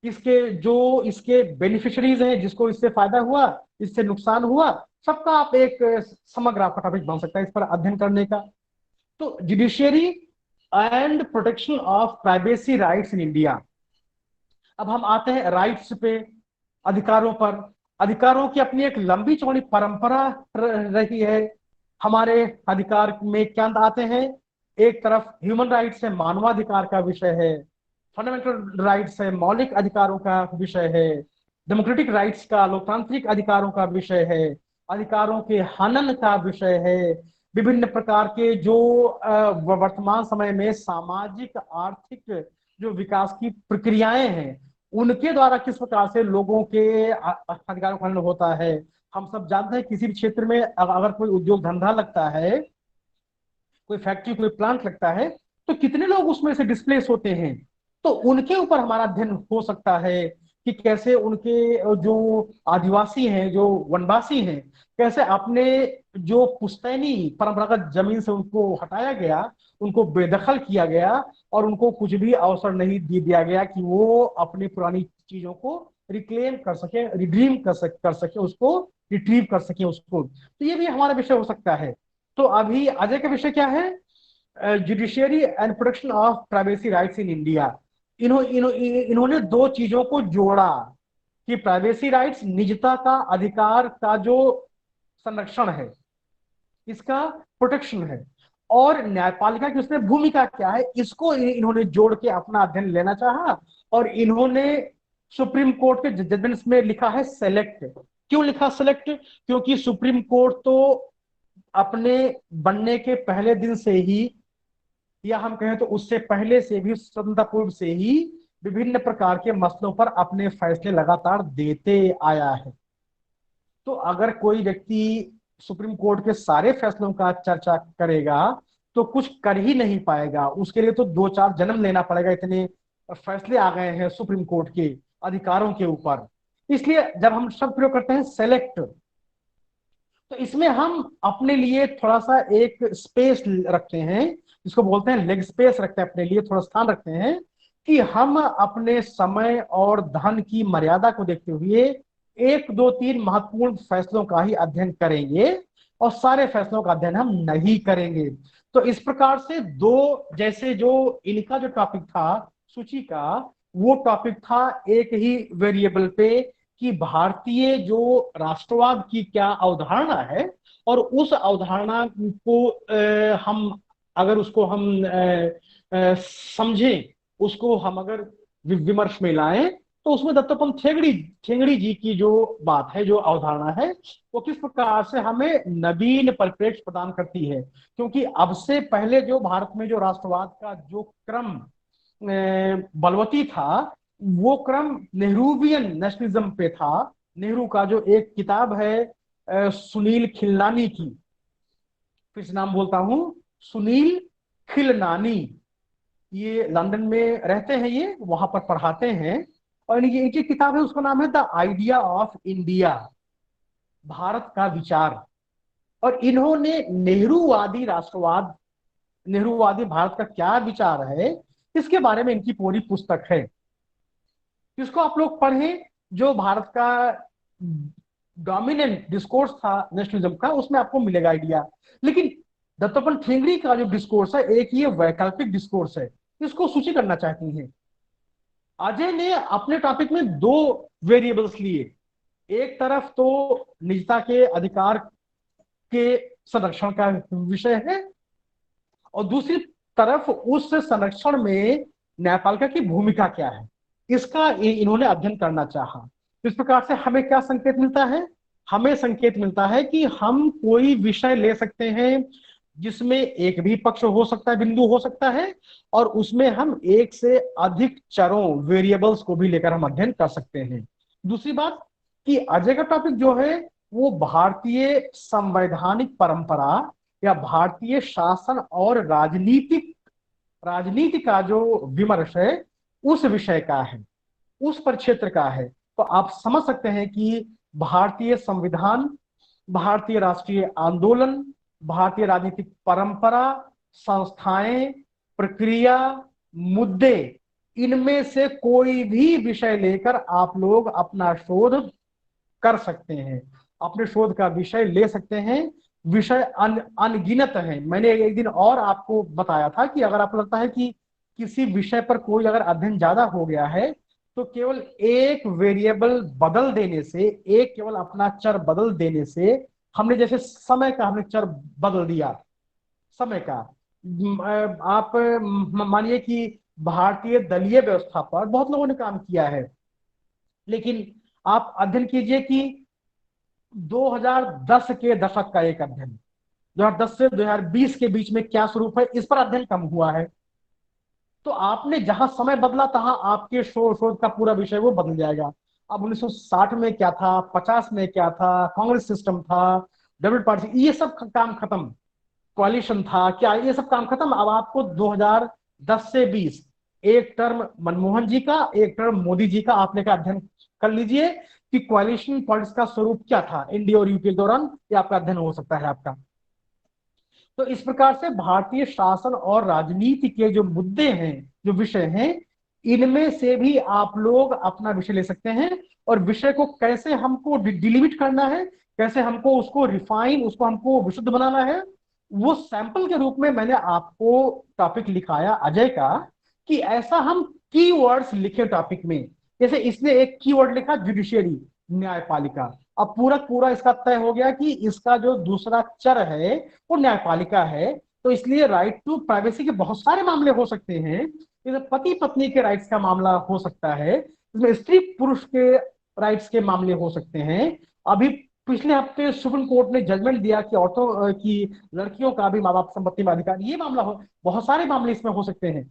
इसके बेनिफिशियरीज हैं, जिसको इससे फायदा हुआ, इससे नुकसान हुआ, सबका आप एक समग्र आपका टॉपिक बन सकता है इस पर अध्ययन करने का। तो judiciary and protection of privacy rights in India. अब हम आते हैं राइट्स पे, अधिकारों पर। अधिकारों की अपनी एक लंबी चौड़ी परंपरा रही है। हमारे अधिकार में क्या आते हैं? एक तरफ ह्यूमन राइट्स है, मानवाधिकार का विषय है, फंडामेंटल राइट्स है, मौलिक अधिकारों का विषय है, डेमोक्रेटिक राइट्स का, लोकतांत्रिक अधिकारों का विषय है, अधिकारों के हनन का विषय है, विभिन्न प्रकार के जो वर्तमान समय में सामाजिक आर्थिक जो विकास की प्रक्रियाएं हैं, उनके द्वारा किस प्रकार से लोगों के अधिकारों का हनन होता है। हम सब जानते हैं किसी भी क्षेत्र में अगर कोई उद्योग धंधा लगता है, कोई फैक्ट्री, कोई प्लांट लगता है, तो कितने लोग उसमें से डिस्प्लेस होते हैं। तो उनके ऊपर हमारा अध्ययन हो सकता है कि कैसे उनके जो आदिवासी हैं, जो वनवासी हैं, कैसे अपने जो पुश्तैनी परंपरागत जमीन से उनको हटाया गया, उनको बेदखल किया गया, और उनको कुछ भी अवसर नहीं दिया गया कि वो अपनी पुरानी चीजों को रिक्लेम कर सके, रिड्रीम कर सके उसको, रिट्रीव कर सके उसको। तो ये भी हमारा विषय हो सकता है। तो अभी अजय का विषय क्या है? Judiciary and protection of privacy rights in India. इन्होंने दो चीजों को जोड़ा कि प्राइवेसी राइट्स, निजता का अधिकार का जो संरक्षण है, इसका प्रोटेक्शन है, और न्यायपालिका की उसमें भूमिका क्या है, इसको इन्होंने जोड़ के अपना अध्ययन लेना चाहा। और इन्होंने सुप्रीम कोर्ट के जजमेंट्स में लिखा है सेलेक्ट। क्यों लिखा सेलेक्ट? क्योंकि सुप्रीम कोर्ट तो अपने बनने के पहले दिन से ही, या हम कहें तो उससे पहले से भी, स्वतंत्रता पूर्व से ही विभिन्न प्रकार के मसलों पर अपने फैसले लगातार देते आया है। तो अगर कोई व्यक्ति सुप्रीम कोर्ट के सारे फैसलों का चर्चा करेगा तो कुछ कर ही नहीं पाएगा, उसके लिए तो 2-4 जन्म लेना पड़ेगा, इतने फैसले आ गए हैं सुप्रीम कोर्ट के अधिकारों के ऊपर। इसलिए जब हम शब्द प्रयोग करते हैं सेलेक्ट, तो इसमें हम अपने लिए थोड़ा सा एक स्पेस रखते हैं, जिसको बोलते हैं लेग स्पेस रखते हैं, अपने लिए थोड़ा स्थान रखते हैं कि हम अपने समय और धन की मर्यादा को देखते हुए 1, 2, 3 महत्वपूर्ण फैसलों का ही अध्ययन करेंगे, और सारे फैसलों का अध्ययन हम नहीं करेंगे। तो इस प्रकार से दो, जैसे जो इनका जो टॉपिक था सूची का, वो टॉपिक था एक ही वेरिएबल पे कि भारतीय जो राष्ट्रवाद की क्या अवधारणा है, और उस अवधारणा को हम अगर उसको हम समझें, उसको हम अगर विमर्श में लाएं, तो उसमें दत्तोपंत ठेंगड़ी जी की जो बात है, जो अवधारणा है, वो किस प्रकार से हमें नवीन परिप्रेक्ष्य प्रदान करती है। क्योंकि अब से पहले जो भारत में जो राष्ट्रवाद का जो क्रम बलवती था, वो क्रम नेहरूवियन नेशनलिज्म पे था। नेहरू का जो एक किताब है सुनील खिलनानी की, फिर से नाम बोलता हूं, सुनील खिलनानी, ये लंदन में रहते हैं, ये वहां पर पढ़ाते हैं, और ये एक किताब है, उसका नाम है the idea of India, Bharat का विचार। और इन्होंने नेहरूवादी राष्ट्रवाद, नेहरूवादी भारत का क्या विचार है, इसके बारे में इनकी पूरी पुस्तक है। इसको आप लोग पढ़ें। जो भारत का डोमिनेंट डिस्कोर्स था नेशनलिज्म का, उसमें आपको मिलेगा आइडिया। लेकिन दत्तोपंत ठेंगड़ी का जो डिस्कोर्स है, एक ये वैकल्पिक डिस्कोर्स है, इसको सूची करना चाहती हैं। अजय ने अपने टॉपिक में दो वेरिएबल्स लिए, एक तरफ तो निजता के अधिकार के संरक्षण का विषय है, और दूसरी तरफ उस संरक्षण में न्यायपालिका की भूमिका क्या है, इसका इन्होंने अध्ययन करना चाहा। इस प्रकार से हमें क्या संकेत मिलता है? हमें संकेत मिलता है कि हम कोई विषय ले सकते हैं जिसमें एक भी पक्ष हो सकता है, बिंदु हो सकता है, और उसमें हम एक से अधिक चरों, वेरिएबल्स को भी लेकर हम अध्ययन कर सकते हैं। दूसरी बात कि अजय का टॉपिक जो है वो भारतीय संवैधानिक परंपरा या भारतीय शासन और राजनीति का जो विमर्श है, उस विषय का है, उस परिक्षेत्र का है। तो आप समझ सकते हैं कि भारतीय संविधान, भारतीय राष्ट्रीय आंदोलन, भारतीय राजनीतिक परंपरा, संस्थाएं, प्रक्रिया, मुद्दे, इनमें से कोई भी विषय लेकर आप लोग अपना शोध कर सकते हैं, अपने शोध का विषय ले सकते हैं। विषय अनगिनत हैं। मैंने एक दिन और आपको बताया था कि अगर आपको लगता है कि किसी विषय पर कोई अगर अध्ययन ज्यादा हो गया है, तो केवल एक वेरिएबल बदल देने से, एक केवल अपना चर बदल देने से, हमने जैसे समय का हमने चर बदल दिया, समय का, आप मानिए कि भारतीय दलीय व्यवस्था पर बहुत लोगों ने काम किया है, लेकिन आप अध्ययन कीजिए कि 2010 के दशक का एक अध्ययन, 2010 से 2020 के बीच में क्या स्वरूप है, इस पर अध्ययन कम हुआ है। तो आपने जहां समय बदला, तहां आपके शोध का पूरा विषय वो बदल जाएगा। अब 1960 में क्या था, 50 में क्या था, कांग्रेस सिस्टम था, डेमोक्रेट पार्टी, ये सब काम खत्म, कोalition था क्या, ये सब काम खत्म। अब आपको 2010 से 20, एक टर्म मनमोहन जी का, एक टर्म मोदी जी का, आप लेकर अध्ययन कर लीजिए कि कोalition पॉलिटिक्स का स्वरूप क्या था एनडीए और यूपीए के दौरान, ये आपका अध्ययन हो सकता है आपका। तो इस प्रकार से भारतीय शासन और राजनीति के जो मुद्दे हैं, जो विषय हैं, इनमें से भी आप लोग अपना विषय ले सकते हैं, और विषय को कैसे हमको डिलीमिट करना है, कैसे हमको उसको रिफाइन, उसको हमको विशुद्ध बनाना है, वो सैंपल के रूप में मैंने आपको टॉपिक लिखाया अजय का, कि ऐसा हम कीवर्ड्स लिखे टॉपिक में। जैसे इसने एक कीवर्ड लिखा जुडिशियरी, न्यायपालिका। अब पूरा इसका तय हो गया कि इसका जो दूसरा चर है वो न्यायपालिका है। तो इसलिए राइट टू प्राइवेसी के बहुत सारे मामले हो सकते हैं। इसमें पति पत्नी के राइट्स का मामला हो सकता है, इसमें स्त्री पुरुष के राइट्स के मामले हो सकते हैं। अभी पिछले हफ्ते सुप्रीम कोर्ट ने जजमेंट दिया कि औरतों की, लड़कियों का भी माँ बाप संपत्ति में अधिकार, ये मामला हो, बहुत सारे मामले इसमें हो सकते हैं।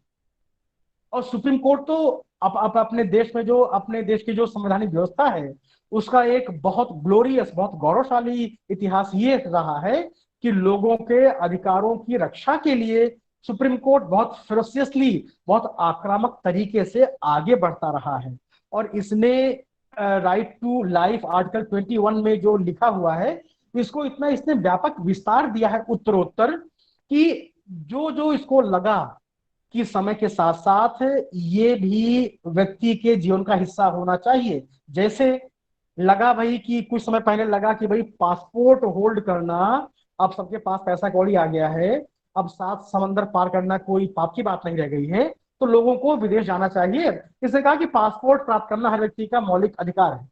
और सुप्रीम कोर्ट तो अपने देश में जो, अपने देश की जो संवैधानिक व्यवस्था है, उसका एक बहुत ग्लोरियस, बहुत गौरवशाली इतिहास ये रहा है कि लोगों के अधिकारों की रक्षा के लिए सुप्रीम कोर्ट बहुत फेरोसियसली, बहुत आक्रामक तरीके से आगे बढ़ता रहा है। और इसने राइट टू लाइफ आर्टिकल 21 में जो लिखा हुआ है, इसको इतना इसने व्यापक विस्तार दिया है उत्तरोत्तर, कि जो जो इसको लगा कि समय के साथ साथ ये भी व्यक्ति के जीवन का हिस्सा होना चाहिए। जैसे लगा भाई कि कुछ समय पहले लगा कि भाई पासपोर्ट होल्ड करना अब सबके पास पैसा कौड़ी आ गया है, अब 7 समंदर पार करना कोई पाप की बात नहीं रह गई है, तो लोगों को विदेश जाना चाहिए। इसने कहा कि पासपोर्ट प्राप्त करना हर व्यक्ति का मौलिक अधिकार है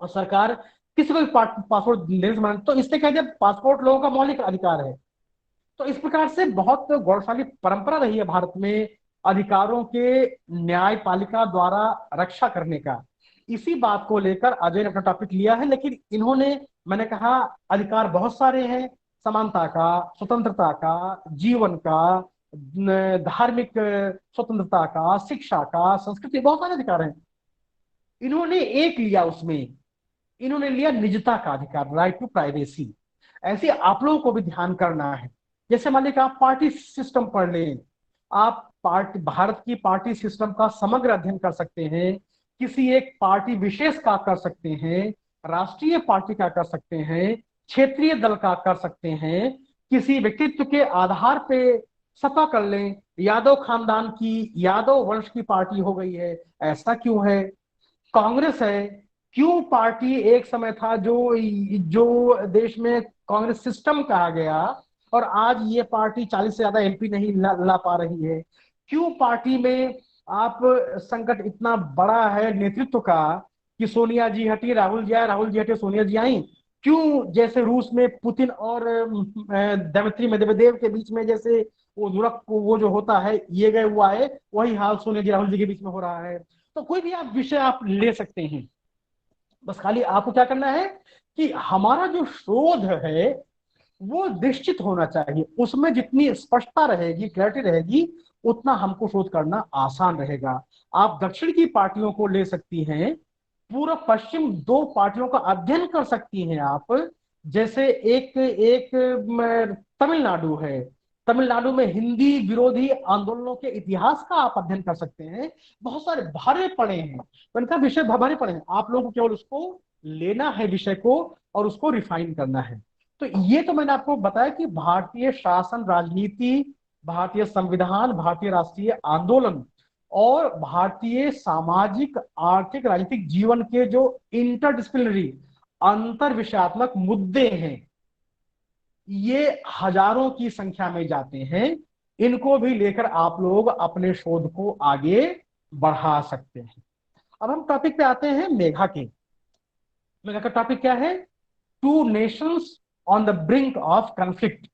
और सरकार किसी को भी पासपोर्ट देने से मना, तो इसने कह दिया पासपोर्ट लोगों का मौलिक अधिकार है। तो इस प्रकार से बहुत गौरवशाली परंपरा रही है भारत में अधिकारों के न्यायपालिका द्वारा रक्षा करने का। इसी बात को लेकर अजय ने अपना टॉपिक लिया है, लेकिन इन्होंने, मैंने कहा अधिकार बहुत सारे हैं, समानता का, स्वतंत्रता का, जीवन का, धार्मिक स्वतंत्रता का, शिक्षा का, संस्कृति, बहुत सारे अधिकार हैं। इन्होंने एक लिया, उसमें इन्होंने लिया निजता का अधिकार, राइट टू प्राइवेसी। ऐसे आप लोगों को भी ध्यान करना है। जैसे मान लीजिए आप पार्टी सिस्टम पढ़ लें, आप पार्टी, भारत की पार्टी सिस्टम का समग्र अध्ययन कर सकते हैं, किसी एक पार्टी विशेष का कर सकते हैं, राष्ट्रीय पार्टी का कर सकते हैं, क्षेत्रीय दल का कर सकते हैं, किसी व्यक्तित्व के आधार पे सपा कर लें, यादव खानदान की, यादव वंश की पार्टी हो गई है, ऐसा क्यों है? कांग्रेस है, क्यों पार्टी एक समय था जो जो देश में कांग्रेस सिस्टम कहा गया और आज ये पार्टी 40 से ज्यादा एमपी नहीं ला पा रही है? क्यों पार्टी में आप संकट इतना बड़ा है नेतृत्व का कि सोनिया जी हटी राहुल जी आए, राहुल जी हटे सोनिया जी आई? क्यों जैसे रूस में पुतिन और दमित्री मेदवेदेव के बीच में जैसे वो दुरक वो जो होता है, ये गए वो आए, वही हाल सोनिया जी राहुल जी के बीच में हो रहा है। तो कोई भी आप विषय आप ले सकते हैं, बस खाली आपको क्या करना है कि हमारा जो शोध है वो निश्चित होना चाहिए, उसमें जितनी स्पष्टता रहेगी, क्लैरिटी रहेगी, उतना हमको शोध करना आसान रहेगा। आप दक्षिण की पार्टियों को ले सकती हैं, पूर्व पश्चिम दो पार्टियों का अध्ययन कर सकती हैं आप। जैसे एक एक तमिलनाडु है, तमिलनाडु में हिंदी विरोधी आंदोलनों के इतिहास का आप अध्ययन कर सकते हैं। बहुत सारे भरे पड़े हैं, उनका विषय भरे पड़े हैं, आप लोगों को केवल उसको लेना है विषय को और उसको रिफाइन करना है। तो ये तो मैंने आपको बताया कि भारतीय शासन राजनीति, भारतीय संविधान, भारतीय राष्ट्रीय आंदोलन और भारतीय सामाजिक आर्थिक राजनीतिक जीवन के जो इंटरडिसिप्लिनरी अंतर विषयात्मक मुद्दे हैं, ये हजारों की संख्या में जाते हैं। इनको भी लेकर आप लोग अपने शोध को आगे बढ़ा सकते हैं। अब हम टॉपिक पे आते हैं मेघा के। मेघा का टॉपिक क्या है? Two nations on the brink of conflict.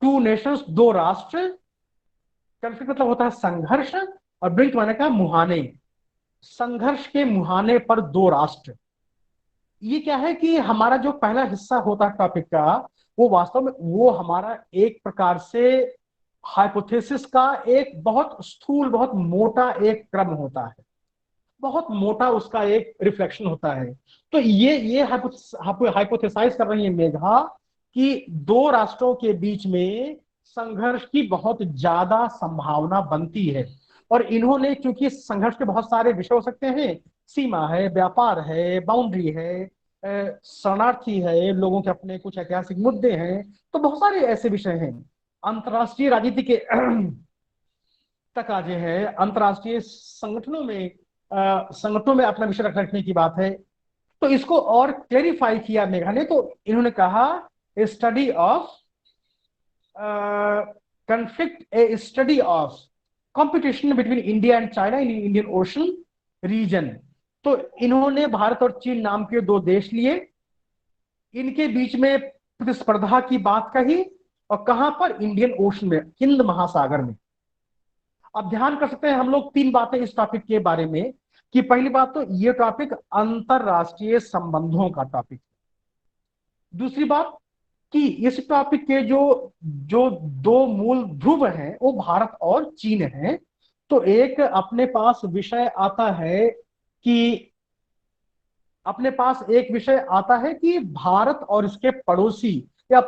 Two nations, दो राष्ट्र, कॉन्फ्लिक्ट मतलब होता है संघर्ष, और ब्रिंक माने का मुहाने, संघर्ष के मुहाने पर दो राष्ट्र। ये क्या है कि हमारा जो पहला हिस्सा होता है टॉपिक का, वो वास्तव में वो हमारा एक प्रकार से हाइपोथेसिस का एक बहुत स्थूल, बहुत मोटा एक क्रम होता है, बहुत मोटा उसका एक रिफ्लेक्शन होता है। तो ये हाइपोथेसाइज कर रही है मेघा कि दो राष्ट्रों के बीच में संघर्ष की बहुत ज्यादा संभावना बनती है। और इन्होंने, क्योंकि संघर्ष के बहुत सारे विषय हो सकते हैं, सीमा है, व्यापार है, बाउंड्री है, शरणार्थी है, लोगों के अपने कुछ ऐतिहासिक मुद्दे हैं, तो बहुत सारे ऐसे विषय हैं। अंतरराष्ट्रीय राजनीति के तक आजे है, अंतरराष्ट्रीय संगठनों में अपना विषय रखने की बात है। तो इसको और क्लेरिफाई किया मेघा ने, तो इन्होंने कहा study of conflict, a study of competition between India and China in Indian Ocean region। तो इन्होंने भारत और चीन नाम के दो देश लिए, इनके बीच में प्रतिस्पर्धा की बात कही, और कहां पर? इंडियन ओशन में, हिंद महासागर में। अब ध्यान कर सकते हैं हम लोग तीन बातें इस टॉपिक के बारे में, कि पहली बात तो ये टॉपिक अंतरराष्ट्रीय संबंधों का टॉपिक है। दूसरी बात कि इस टॉपिक के जो जो दो मूल ध्रुव हैं वो भारत और चीन हैं। तो एक अपने पास विषय आता है कि भारत और इसके पड़ोसी, या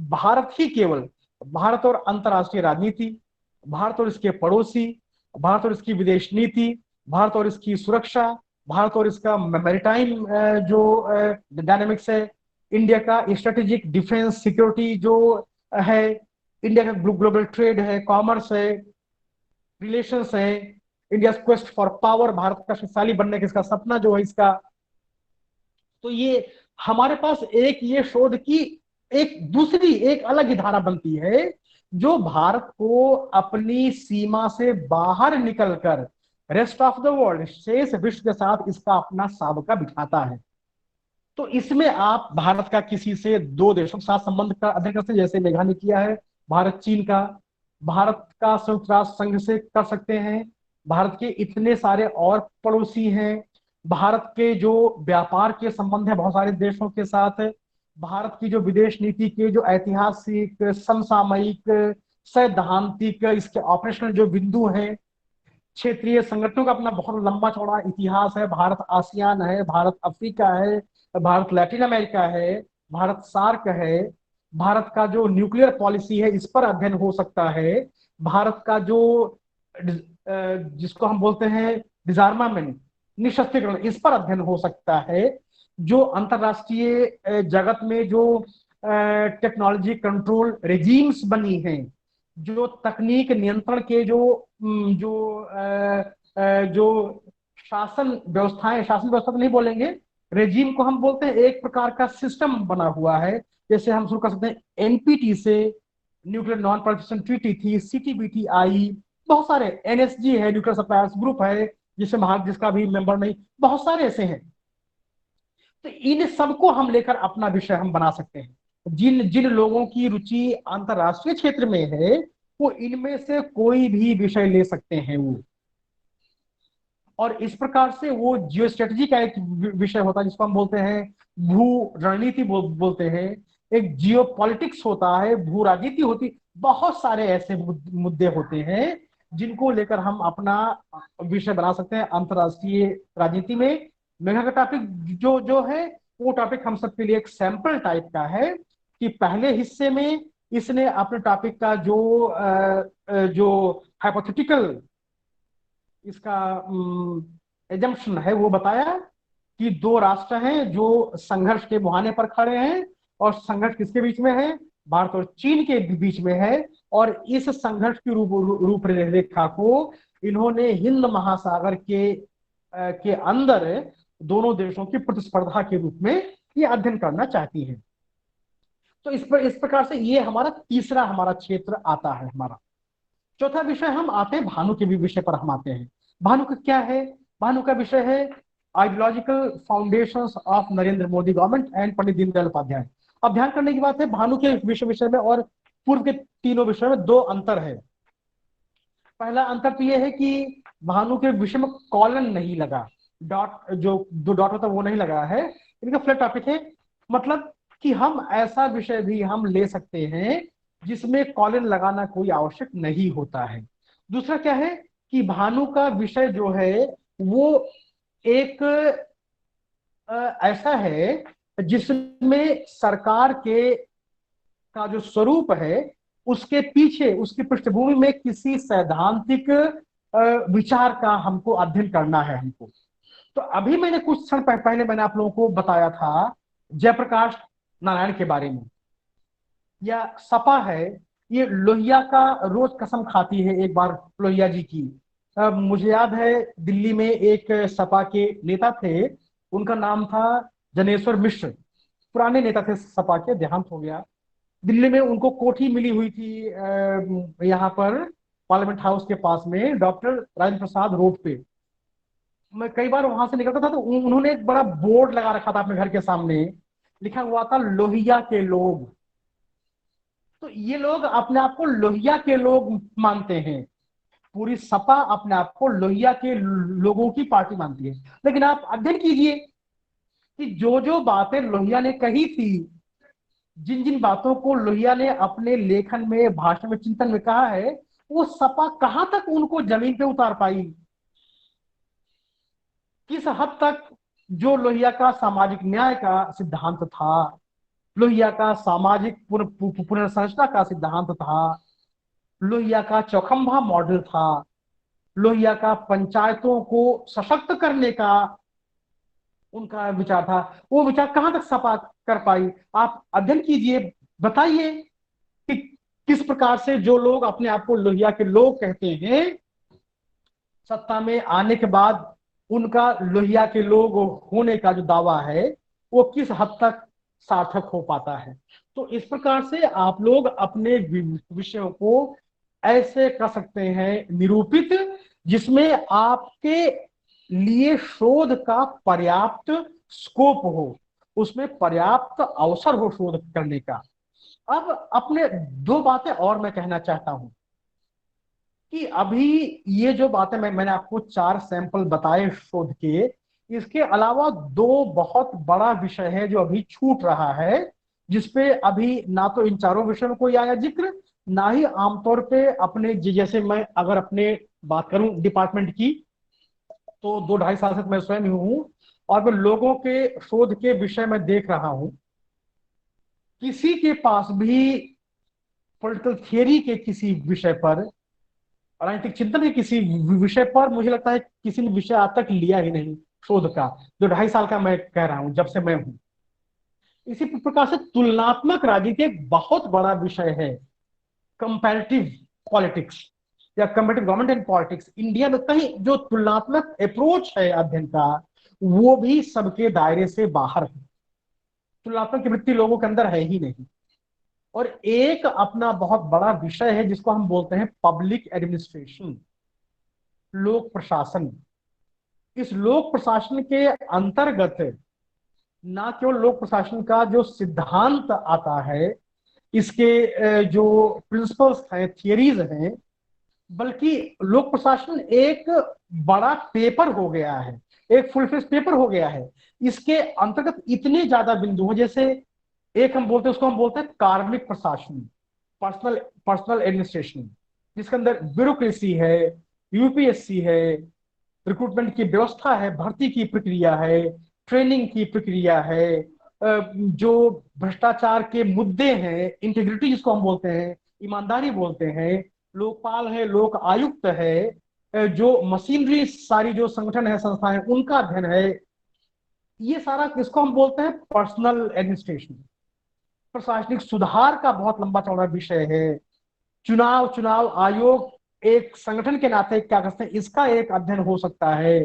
भारत ही केवल, भारत और अंतरराष्ट्रीय राजनीति, भारत और इसके पड़ोसी, भारत और इसकी विदेश नीति, भारत और इसकी सुरक्षा, भारत और इसका मैरीटाइम जो डायनेमिक्स है, इंडिया का स्ट्रेटेजिक डिफेंस सिक्योरिटी जो है, इंडिया का ग्लोबल ट्रेड है, कॉमर्स है, रिलेशंस है, India quest for power, Bharat का शक्तिशाली बनने का इसका सपना जो है इसका। तो ये हमारे पास एक ये शोध की एक दूसरी एक अलग ही धारा बनती है जो भारत को अपनी सीमा से बाहर निकलकर रेस्ट ऑफ द वर्ल्ड, शेष विश्व के साथ इसका अपना साबका बिठाता है। तो इसमें आप भारत का किसी से दो देशों के साथ संबंध का अध्ययन कर सकते हैं, जैसे मेघा ने किया है, भारत चीन का, भारत का संयुक्त राष्ट्र संघ से कर सकते हैं, भारत के इतने सारे और पड़ोसी हैं, भारत के जो व्यापार के संबंध है बहुत सारे देशों के साथ, भारत की जो विदेश नीति के जो ऐतिहासिक, समसामयिक, सैद्धांतिक, इसके ऑपरेशनल जो बिंदु हैं, क्षेत्रीय संगठनों का अपना बहुत लंबा चौड़ा इतिहास है। भारत आसियान है, भारत अफ्रीका है, भारत लैटिन अमेरिका है, भारत सार्क है, भारत का जो न्यूक्लियर पॉलिसी है इस पर अध्ययन हो सकता है, भारत का जो जिसको हम बोलते हैं डिजार्मामेंट, निशस्त्रीकरण, इस पर अध्ययन हो सकता है। जो अंतरराष्ट्रीय जगत में जो टेक्नोलॉजी कंट्रोल रेजिम्स बनी हैं, जो तकनीक नियंत्रण के जो शासन व्यवस्था तो नहीं बोलेंगे, रेजिम को हम बोलते हैं, एक प्रकार का सिस्टम बना हुआ है। जैसे हम शुरू कर सकते हैं एनपीटी से, न्यूक्लियर नॉन प्रोलिफरेशन ट्रीटी थी, सीटीबीटी आई, बहुत सारे, एनएसजी है, न्यूक्लियर सप्लायर्स ग्रुप है जिसमें भारत जिसका भी मेंबर नहीं, बहुत सारे ऐसे हैं। तो इन सबको हम लेकर अपना विषय हम बना सकते हैं। जिन जिन लोगों की रुचि अंतरराष्ट्रीय क्षेत्र में है वो इनमें से कोई भी विषय ले सकते हैं वो, और इस प्रकार से वो जियो स्ट्रेटेजी का एक विषय होता है जिसको हम बोलते हैं भू रणनीति बोलते हैं, एक जियो पॉलिटिक्स होता है, भू राजनीति होती, बहुत सारे ऐसे मुद्दे होते हैं जिनको लेकर हम अपना विषय बना सकते हैं अंतरराष्ट्रीय राजनीति में। मेघा का टॉपिक जो है वो टॉपिक हम सबके लिए एक सैंपल टाइप का है कि पहले हिस्से में इसने अपने टॉपिक का जो हाइपोथेटिकल इसका एजम्पशन है वो बताया कि दो राष्ट्र हैं जो संघर्ष के मुहाने पर खड़े हैं, और संघर्ष किसके बीच में है, भारत और चीन के बीच में है, और इस संघर्ष की रूपरेखा को इन्होंने हिंद महासागर के अंदर दोनों देशों की प्रतिस्पर्धा के रूप में ये अध्ययन करना चाहती है। तो इस प्रकार से ये हमारा तीसरा हमारा क्षेत्र आता है। हमारा चौथा विषय हम आते हैं भानु के भी विषय पर हम आते हैं। भानु का क्या है? भानु का विषय है ideological foundations of Narendra Modi government and Pandit Deendayal Upadhyay. अब ध्यान करने की बात है, भानु के विषय में और पूर्व के तीनों विषयों में दो अंतर है। पहला अंतर तो यह है कि भानु के विषय में कॉलन नहीं लगा, डॉट जो दो डॉट होता है वो नहीं लगा है, इनका फ्लैट टॉपिक है। मतलब कि हम ऐसा विषय भी हम ले सकते हैं जिसमें कॉलन लगाना कोई आवश्यक नहीं होता है। दूसरा क्या है कि भानु का विषय जो है वो एक ऐसा है जिसमें सरकार का जो स्वरूप है उसके पीछे, उसकी पृष्ठभूमि में किसी सैद्धांतिक विचार का हमको अध्ययन करना है हमको। तो अभी मैंने कुछ क्षण पहले मैंने आप लोगों को बताया था जयप्रकाश नारायण के बारे में, या सपा है, ये लोहिया का रोज कसम खाती है एक बार लोहिया जी की। मुझे याद है दिल्ली में एक सपा के नेता थे, उनका नाम था जनेश्वर मिश्र, पुराने नेता थे सपा के, देहांत हो गया। दिल्ली में उनको कोठी मिली हुई थी यहाँ पर पार्लियामेंट हाउस के पास में, डॉक्टर राजेंद्र प्रसाद रोड पे। मैं कई बार वहां से निकलता था तो उन्होंने एक बड़ा बोर्ड लगा रखा था अपने घर के सामने, लिखा हुआ था लोहिया के लोग। तो ये लोग अपने आप को लोहिया के लोग मानते हैं, पूरी सपा अपने आप को लोहिया के लोगों की पार्टी मानती है। लेकिन आप अध्ययन कीजिए कि जो बातें लोहिया ने कही थी, जिन जिन बातों को लोहिया ने अपने लेखन में, भाषण में, चिंतन में कहा है, वो सपा कहां तक उनको जमीन पे उतार पाई, किस हद तक जो लोहिया का सामाजिक न्याय का सिद्धांत था, लोहिया का सामाजिक पुनर्संरचना का सिद्धांत था, लोहिया का चौखंबा मॉडल था, लोहिया का पंचायतों को सशक्त करने का उनका विचार था, वो विचार कहां तक सपा कर पाई। आप अध्ययन कीजिए, बताइए कि किस प्रकार से जो लोग अपने आप को लोहिया के लोग कहते हैं, सत्ता में आने के बाद उनका लोहिया के लोग होने का जो दावा है वो किस हद तक सार्थक हो पाता है। तो इस प्रकार से आप लोग अपने विषयों को ऐसे कर सकते हैं निरूपित, जिसमें आपके लिए शोध का पर्याप्त स्कोप हो, उसमें पर्याप्त अवसर हो शोध करने का। अब अपने दो बातें और मैं कहना चाहता हूं कि अभी ये जो बातें मैंने आपको 4 सैंपल बताए शोध के, इसके अलावा 2 बहुत बड़ा विषय है जो अभी छूट रहा है, जिसपे अभी ना तो इन चारों विषयों में कोई आया जिक्र, ना ही आमतौर पे अपने जैसे मैं अगर अपने बात करूं डिपार्टमेंट की, तो 2-2.5 साल से मैं स्वयं ही हूं और मैं लोगों के शोध के विषय में देख रहा हूं, किसी के पास भी पॉलिटिकल थियरी के किसी विषय पर, राजनीतिक चिंतन के किसी विषय पर, मुझे लगता है किसी ने विषय आज तक लिया ही नहीं शोध का, जो 2.5 साल का मैं कह रहा हूं जब से मैं हूं। इसी प्रकार से तुलनात्मक राजनीति एक बहुत बड़ा विषय है, कंपैरेटिव पॉलिटिक्स या comparative government and politics. India में कहीं जो तुलनात्मक अप्रोच है अध्ययन का, वो भी सबके दायरे से बाहर है, तुलनात्मक वृत्ति लोगों के अंदर है ही नहीं। और एक अपना बहुत बड़ा विषय है जिसको हम बोलते हैं पब्लिक एडमिनिस्ट्रेशन, लोक प्रशासन। इस लोक प्रशासन के अंतर्गत ना केवल लोक प्रशासन का जो सिद्धांत आता है, इसके जो प्रिंसिपल्स हैं, थियरीज हैं, बल्कि लोक प्रशासन एक बड़ा पेपर हो गया है, एक फुल फ्लेज पेपर हो गया है। इसके अंतर्गत इतने ज्यादा बिंदु हैं, जैसे एक हम बोलते हैं, उसको हम बोलते हैं कार्मिक प्रशासन, पर्सनल पर्सनल एडमिनिस्ट्रेशन, जिसके अंदर ब्यूरोक्रेसी है, यूपीएससी है, रिक्रूटमेंट की व्यवस्था है, भर्ती की प्रक्रिया है, ट्रेनिंग की प्रक्रिया है, जो भ्रष्टाचार के मुद्दे हैं, इंटीग्रिटी जिसको हम बोलते हैं, ईमानदारी बोलते हैं, लोकपाल है, लोक आयुक्त है, जो मशीनरी सारी जो संगठन है, संस्थाएं, उनका अध्ययन है। ये सारा किसको हम बोलते हैं पर्सनल एडमिनिस्ट्रेशन। प्रशासनिक सुधार का बहुत लंबा चौड़ा विषय है। चुनाव आयोग एक संगठन के नाते क्या करते हैं, इसका एक अध्ययन हो सकता है।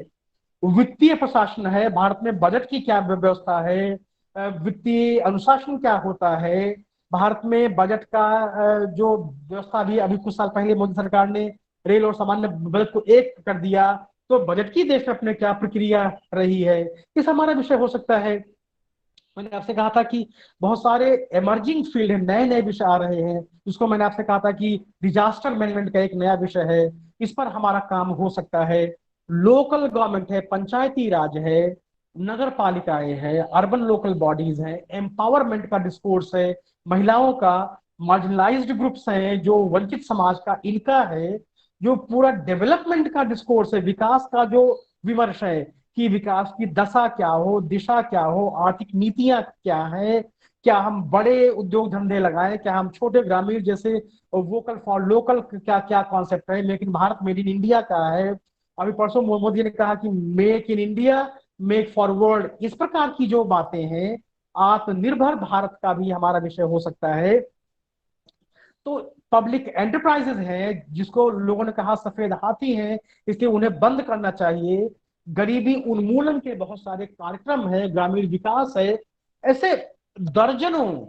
वित्तीय प्रशासन है, भारत में बजट की क्या व्यवस्था है, वित्तीय अनुशासन क्या होता है, भारत में बजट का जो व्यवस्था भी अभी कुछ साल पहले मोदी सरकार ने रेल और सामान्य बजट को एक कर दिया, तो बजट की देश में अपने क्या प्रक्रिया रही है, इस हमारा विषय हो सकता है। मैंने आपसे कहा था कि बहुत सारे इमर्जिंग फील्ड है, नए नए विषय आ रहे हैं, जिसको मैंने आपसे कहा था कि डिजास्टर मैनेजमेंट का एक नया विषय है, इस पर हमारा काम हो सकता है। लोकल गवर्नमेंट है, पंचायती राज है, नगर पालिकाएं है, अर्बन लोकल बॉडीज है, एम्पावरमेंट का डिस्कोर्स है, महिलाओं का, मार्जिनलाइज्ड ग्रुप्स हैं, जो वंचित समाज का, इनका है, जो पूरा डेवलपमेंट का डिस्कोर्स है, विकास का जो विमर्श है कि विकास की दशा क्या हो, दिशा क्या हो, आर्थिक नीतियां क्या है, क्या हम बड़े उद्योग धंधे लगाएं, क्या हम छोटे ग्रामीण जैसे वोकल फॉर लोकल क्या क्या कॉन्सेप्ट है, लेकिन भारत मेड इन इंडिया का है। अभी परसों मोदी ने कहा कि make in India make forward, इस प्रकार की जो बातें हैं, आत्मनिर्भर भारत का भी हमारा विषय हो सकता है। तो पब्लिक एंटरप्राइजेस हैं, जिसको लोगों ने कहा सफेद हाथी हैं, इसलिए उन्हें बंद करना चाहिए। गरीबी उन्मूलन के बहुत सारे कार्यक्रम है, ग्रामीण विकास है, ऐसे दर्जनों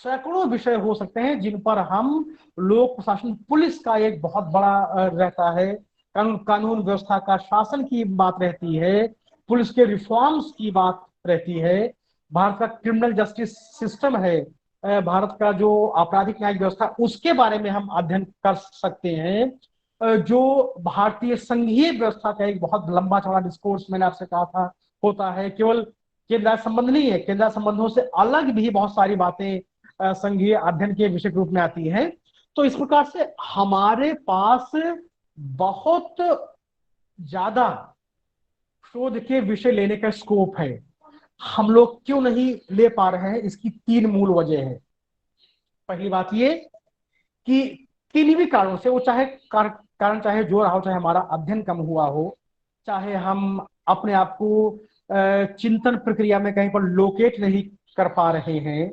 सैकड़ों विषय हो सकते हैं जिन पर हम लोक प्रशासन, पुलिस का एक बहुत बड़ा रहता है, कानून व्यवस्था का शासन की बात रहती है, पुलिस के रिफॉर्म्स की बात रहती है, भारत का क्रिमिनल जस्टिस सिस्टम है, भारत का जो आपराधिक न्यायिक व्यवस्था, उसके बारे में हम अध्ययन कर सकते हैं। जो भारतीय संघीय व्यवस्था का एक बहुत लंबा चौड़ा डिस्कोर्स मैंने आपसे कहा था होता है, केवल केंद्र संबंध नहीं है, केंद्र संबंधों से अलग भी बहुत सारी बातें संघीय अध्ययन के विषय के रूप में आती हैं। तो इस प्रकार से हमारे पास बहुत ज्यादा शोध के विषय लेने का स्कोप है। हम लोग क्यों नहीं ले पा रहे हैं, इसकी 3 मूल वजह है। पहली बात ये कि किन्हीं भी कारणों से, वो चाहे कारण चाहे जो रहा हो, चाहे हमारा अध्ययन कम हुआ हो, चाहे हम अपने आप को चिंतन प्रक्रिया में कहीं पर लोकेट नहीं कर पा रहे हैं,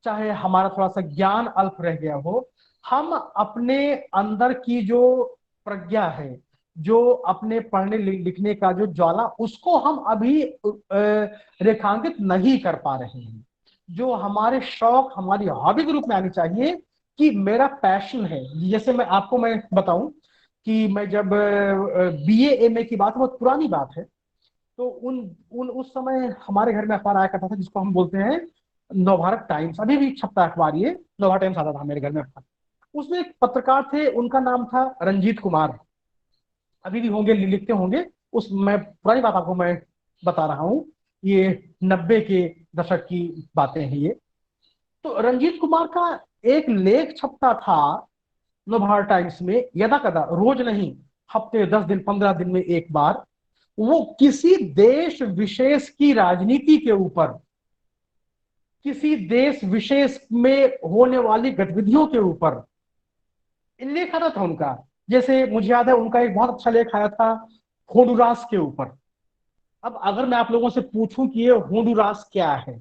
चाहे हमारा थोड़ा सा ज्ञान अल्प रह गया हो, हम अपने अंदर की जो प्रज्ञा है, जो अपने पढ़ने लिखने का जो ज्वाला, उसको हम अभी रेखांकित नहीं कर पा रहे हैं। जो हमारे शौक, हमारी हॉबी के रूप में आनी चाहिए कि मेरा पैशन है। जैसे मैं बताऊं कि मैं जब बीए एमए की बात, बहुत पुरानी बात है, तो उन उन उस समय हमारे घर में अखबार आया करता था जिसको हम बोलते हैं नवभारत टाइम्स। अभी भी छपता है अखबार, ये नवभारत टाइम्स आता था मेरे घर में अखबार। उसमें एक पत्रकार थे, उनका नाम था रंजीत कुमार। अभी भी होंगे, लिखते होंगे। उस मैं पुरानी बात आपको मैं बता रहा हूँ, ये 90 के दशक की बातें हैं ये। तो रंजीत कुमार का एक लेख छपता था नवभारत टाइम्स में, यदा कदा, रोज नहीं, हफ्ते 10 दिन 15 दिन में एक बार। वो किसी देश विशेष की राजनीति के ऊपर, किसी देश विशेष में होने वाली गतिविधियों के ऊपर लेख आता था उनका। जैसे मुझे याद है, उनका एक बहुत अच्छा लेख आया था होंडुरास के ऊपर। अब अगर मैं आप लोगों से पूछूं कि ये होंडुरास क्या है,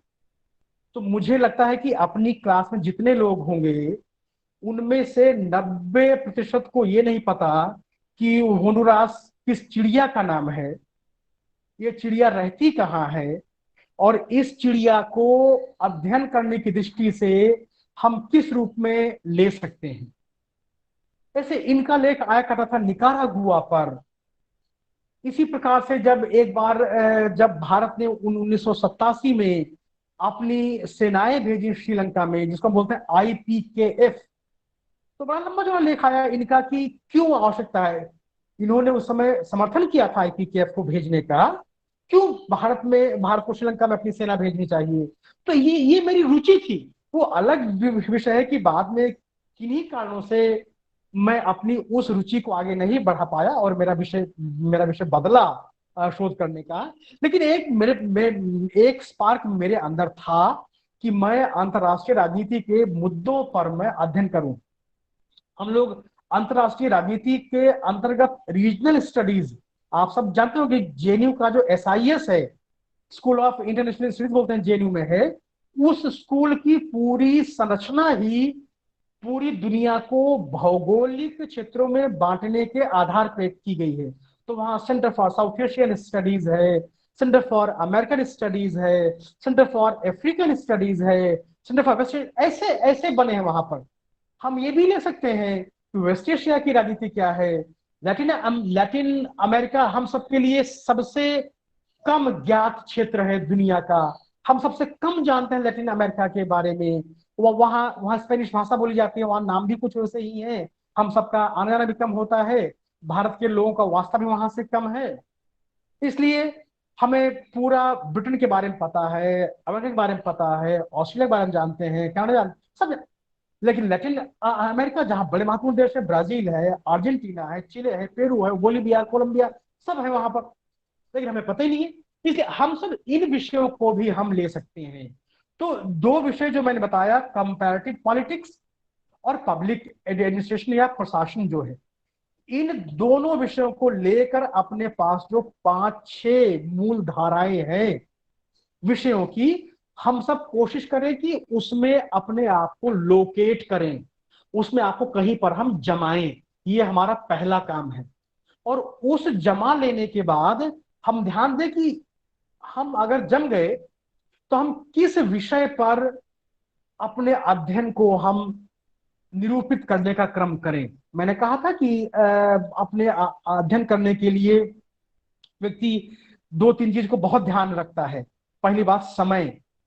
तो मुझे लगता है कि अपनी क्लास में जितने लोग होंगे उनमें से 90% को ये नहीं पता कि होंडुरास किस चिड़िया का नाम है, ये चिड़िया रहती कहाँ है, और इस चिड़िया को अध्ययन करने की दृष्टि से हम किस रूप में ले सकते हैं। ऐसे इनका लेख आया करता था निकारागुआ पर। इसी प्रकार से जब एक बार जब भारत ने 1987 में अपनी सेनाएं भेजी श्रीलंका में, जिसको हम बोलते हैं IPKF, तो बड़ा लंबा जो लेख आया इनका कि क्यों आवश्यकता है। इन्होंने उस समय समर्थन किया था IPKF को भेजने का, क्यों भारत को श्रीलंका में अपनी सेना भेजनी चाहिए। तो ये मेरी रुचि थी। वो अलग विषय है कि बाद में किन्हीं कारणों से मैं अपनी उस रुचि को आगे नहीं बढ़ा पाया और मेरा विषय बदला शोध करने का। लेकिन एक स्पार्क मेरे अंदर था कि मैं अंतर्राष्ट्रीय राजनीति के मुद्दों पर मैं अध्ययन करूं। हम लोग अंतर्राष्ट्रीय राजनीति के अंतर्गत रीजनल स्टडीज, आप सब जानते हो कि जेएनयू का जो SIS है, स्कूल ऑफ इंटरनेशनल स्टडीज बोलते हैं, जेएनयू में है। उस स्कूल की पूरी संरचना ही पूरी दुनिया को भौगोलिक क्षेत्रों में बांटने के आधार पर की गई है। तो वहां centre for south Asian studies है, सेंटर फॉर अमेरिकन स्टडीज है, सेंटर फॉर अफ्रीकन स्टडीज है, सेंटर फॉर वेस्ट, ऐसे ऐसे बने हैं वहां पर। हम ये भी ले सकते हैं कि वेस्ट एशिया की राजनीति क्या है, लैटिन अमेरिका हम सबके लिए सबसे कम ज्ञात क्षेत्र है दुनिया का। हम सबसे कम जानते हैं लैटिन अमेरिका के बारे में। वहाँ वहाँ स्पेनिश भाषा बोली जाती है, वहाँ नाम भी कुछ वैसे ही है, हम सबका आना जाना भी कम होता है, भारत के लोगों का वास्ता भी वहां से कम है। इसलिए हमें पूरा ब्रिटेन के बारे में पता है, अमेरिका के बारे में पता है, ऑस्ट्रेलिया के बारे में जानते हैं, कनाडा सब। लेकिन लैटिन अमेरिका जहाँ बड़े महत्वपूर्ण देश है, ब्राजील है, अर्जेंटीना है, चिले है, पेरू है, बोलीविया, कोलंबिया, सब है वहां पर, लेकिन हमें पता ही नहीं है। इसलिए हम सब इन विषयों को भी हम ले सकते हैं। तो दो विषय जो मैंने बताया, कंपैरेटिव पॉलिटिक्स और पब्लिक एडमिनिस्ट्रेशन या प्रशासन जो है, इन दोनों विषयों को लेकर अपने पास जो 5-6 मूल धाराएं हैं विषयों की, हम सब कोशिश करें कि उसमें अपने आप को लोकेट करें, उसमें आपको कहीं पर हम जमाएं। ये हमारा पहला काम है। और उस जमा लेने के बाद हम ध्यान दें कि हम अगर जम गए तो हम किस विषय पर अपने अध्ययन को हम निरूपित करने का क्रम करें। मैंने कहा था कि अपने अध्ययन करने के लिए व्यक्ति 2-3 चीज को बहुत ध्यान रखता है। पहली बात समय,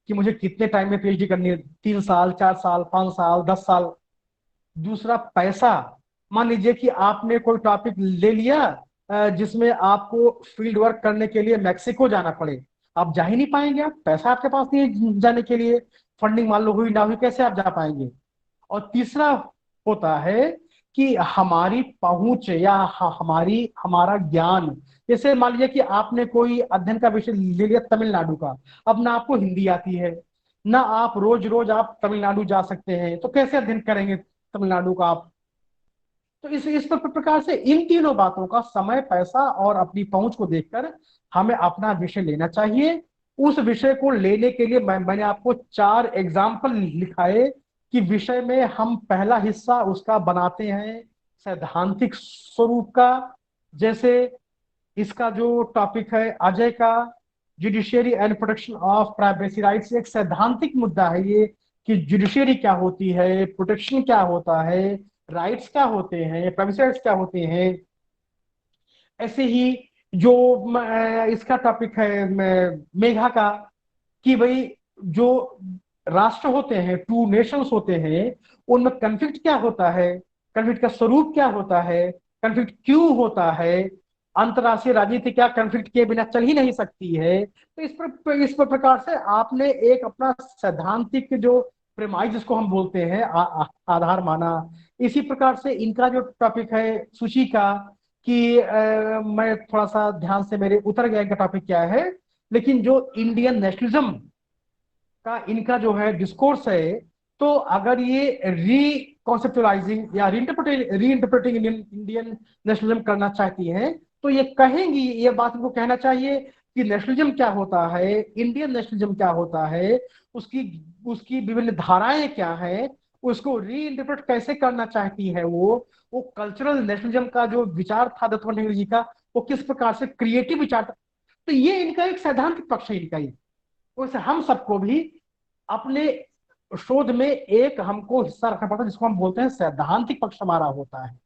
कि मुझे कितने टाइम में PhD करनी है, 3 साल, 4 साल, 5 साल, 10 साल। दूसरा पैसा, मान लीजिए कि आपने कोई टॉपिक ले लिया जिसमें आपको फील्ड वर्क करने के लिए मैक्सिको जाना पड़े, आप जा ही नहीं पाएंगे, आप पैसा आपके पास नहीं है जाने के लिए, फंडिंग मान लो हुई ना हुई, कैसे आप जा पाएंगे। और तीसरा होता है कि हमारी पहुंच या हमारा ज्ञान। जैसे मान लीजिए कि आपने कोई अध्ययन का विषय ले लिया तमिलनाडु का, अब ना आपको हिंदी आती है, ना आप रोज रोज आप तमिलनाडु जा सकते हैं, तो कैसे अध्ययन करेंगे तमिलनाडु का आप। तो इस प्रकार से इन तीनों बातों का, समय, पैसा और अपनी पहुंच को देखकर हमें अपना विषय लेना चाहिए। उस विषय को लेने के लिए मैंने आपको 4 एग्जाम्पल लिखाए कि विषय में हम पहला हिस्सा उसका बनाते हैं सैद्धांतिक स्वरूप का। जैसे इसका जो टॉपिक है अजय का, judiciary and protection of privacy rights एक सैद्धांतिक मुद्दा है ये, कि जुडिशियरी क्या होती है, प्रोटेक्शन क्या होता है, राइट्स क्या होते हैं, प्राइवेसी राइट्स क्या होते हैं। ऐसे ही जो इसका टॉपिक है मेघा का, कि भाई जो राष्ट्र होते हैं, टू नेशंस होते हैं, उनमें कन्फ्लिक्ट क्या होता है, कन्फ्लिक्ट का स्वरूप क्या होता है, कन्फ्लिक्ट क्यों होता है, अंतरराष्ट्रीय राजनीति क्या कन्फ्लिक्ट के बिना चल ही नहीं सकती है। तो इस प्रकार से आपने एक अपना सैद्धांतिक जो प्रेमाइज जिसको हम बोलते हैं आधार माना। इसी प्रकार से इनका जो टॉपिक है सूची का, कि मैं थोड़ा सा ध्यान से मेरे उतर गया इनका टॉपिक क्या है, लेकिन जो इंडियन नेशनलिज्म का इनका जो है डिस्कोर्स है, तो अगर ये रिकॉन्सेप्चुअलाइजिंग या रीइंटरप्रेटिंग इंडियन नेशनलिज्म करना चाहती हैं, तो ये कहेंगी, ये बात इनको कहना चाहिए कि नेशनलिज्म क्या होता है, इंडियन नेशनलिज्म क्या होता है, उसकी उसकी विभिन्न धाराएं क्या हैं, उसको रीइंटरप्रेट कैसे करना चाहती है वो कल्चरल नेशनलिज्म का जो विचार था दत्तोपंत ठेंगड़ी जी का, वो किस प्रकार से क्रिएटिव विचार था। तो ये इनका एक सैद्धांतिक पक्ष है इनका ये। वैसे हम सबको भी अपने शोध में एक हमको हिस्सा रखना पड़ता है जिसको हम बोलते हैं सैद्धांतिक पक्ष हमारा होता है,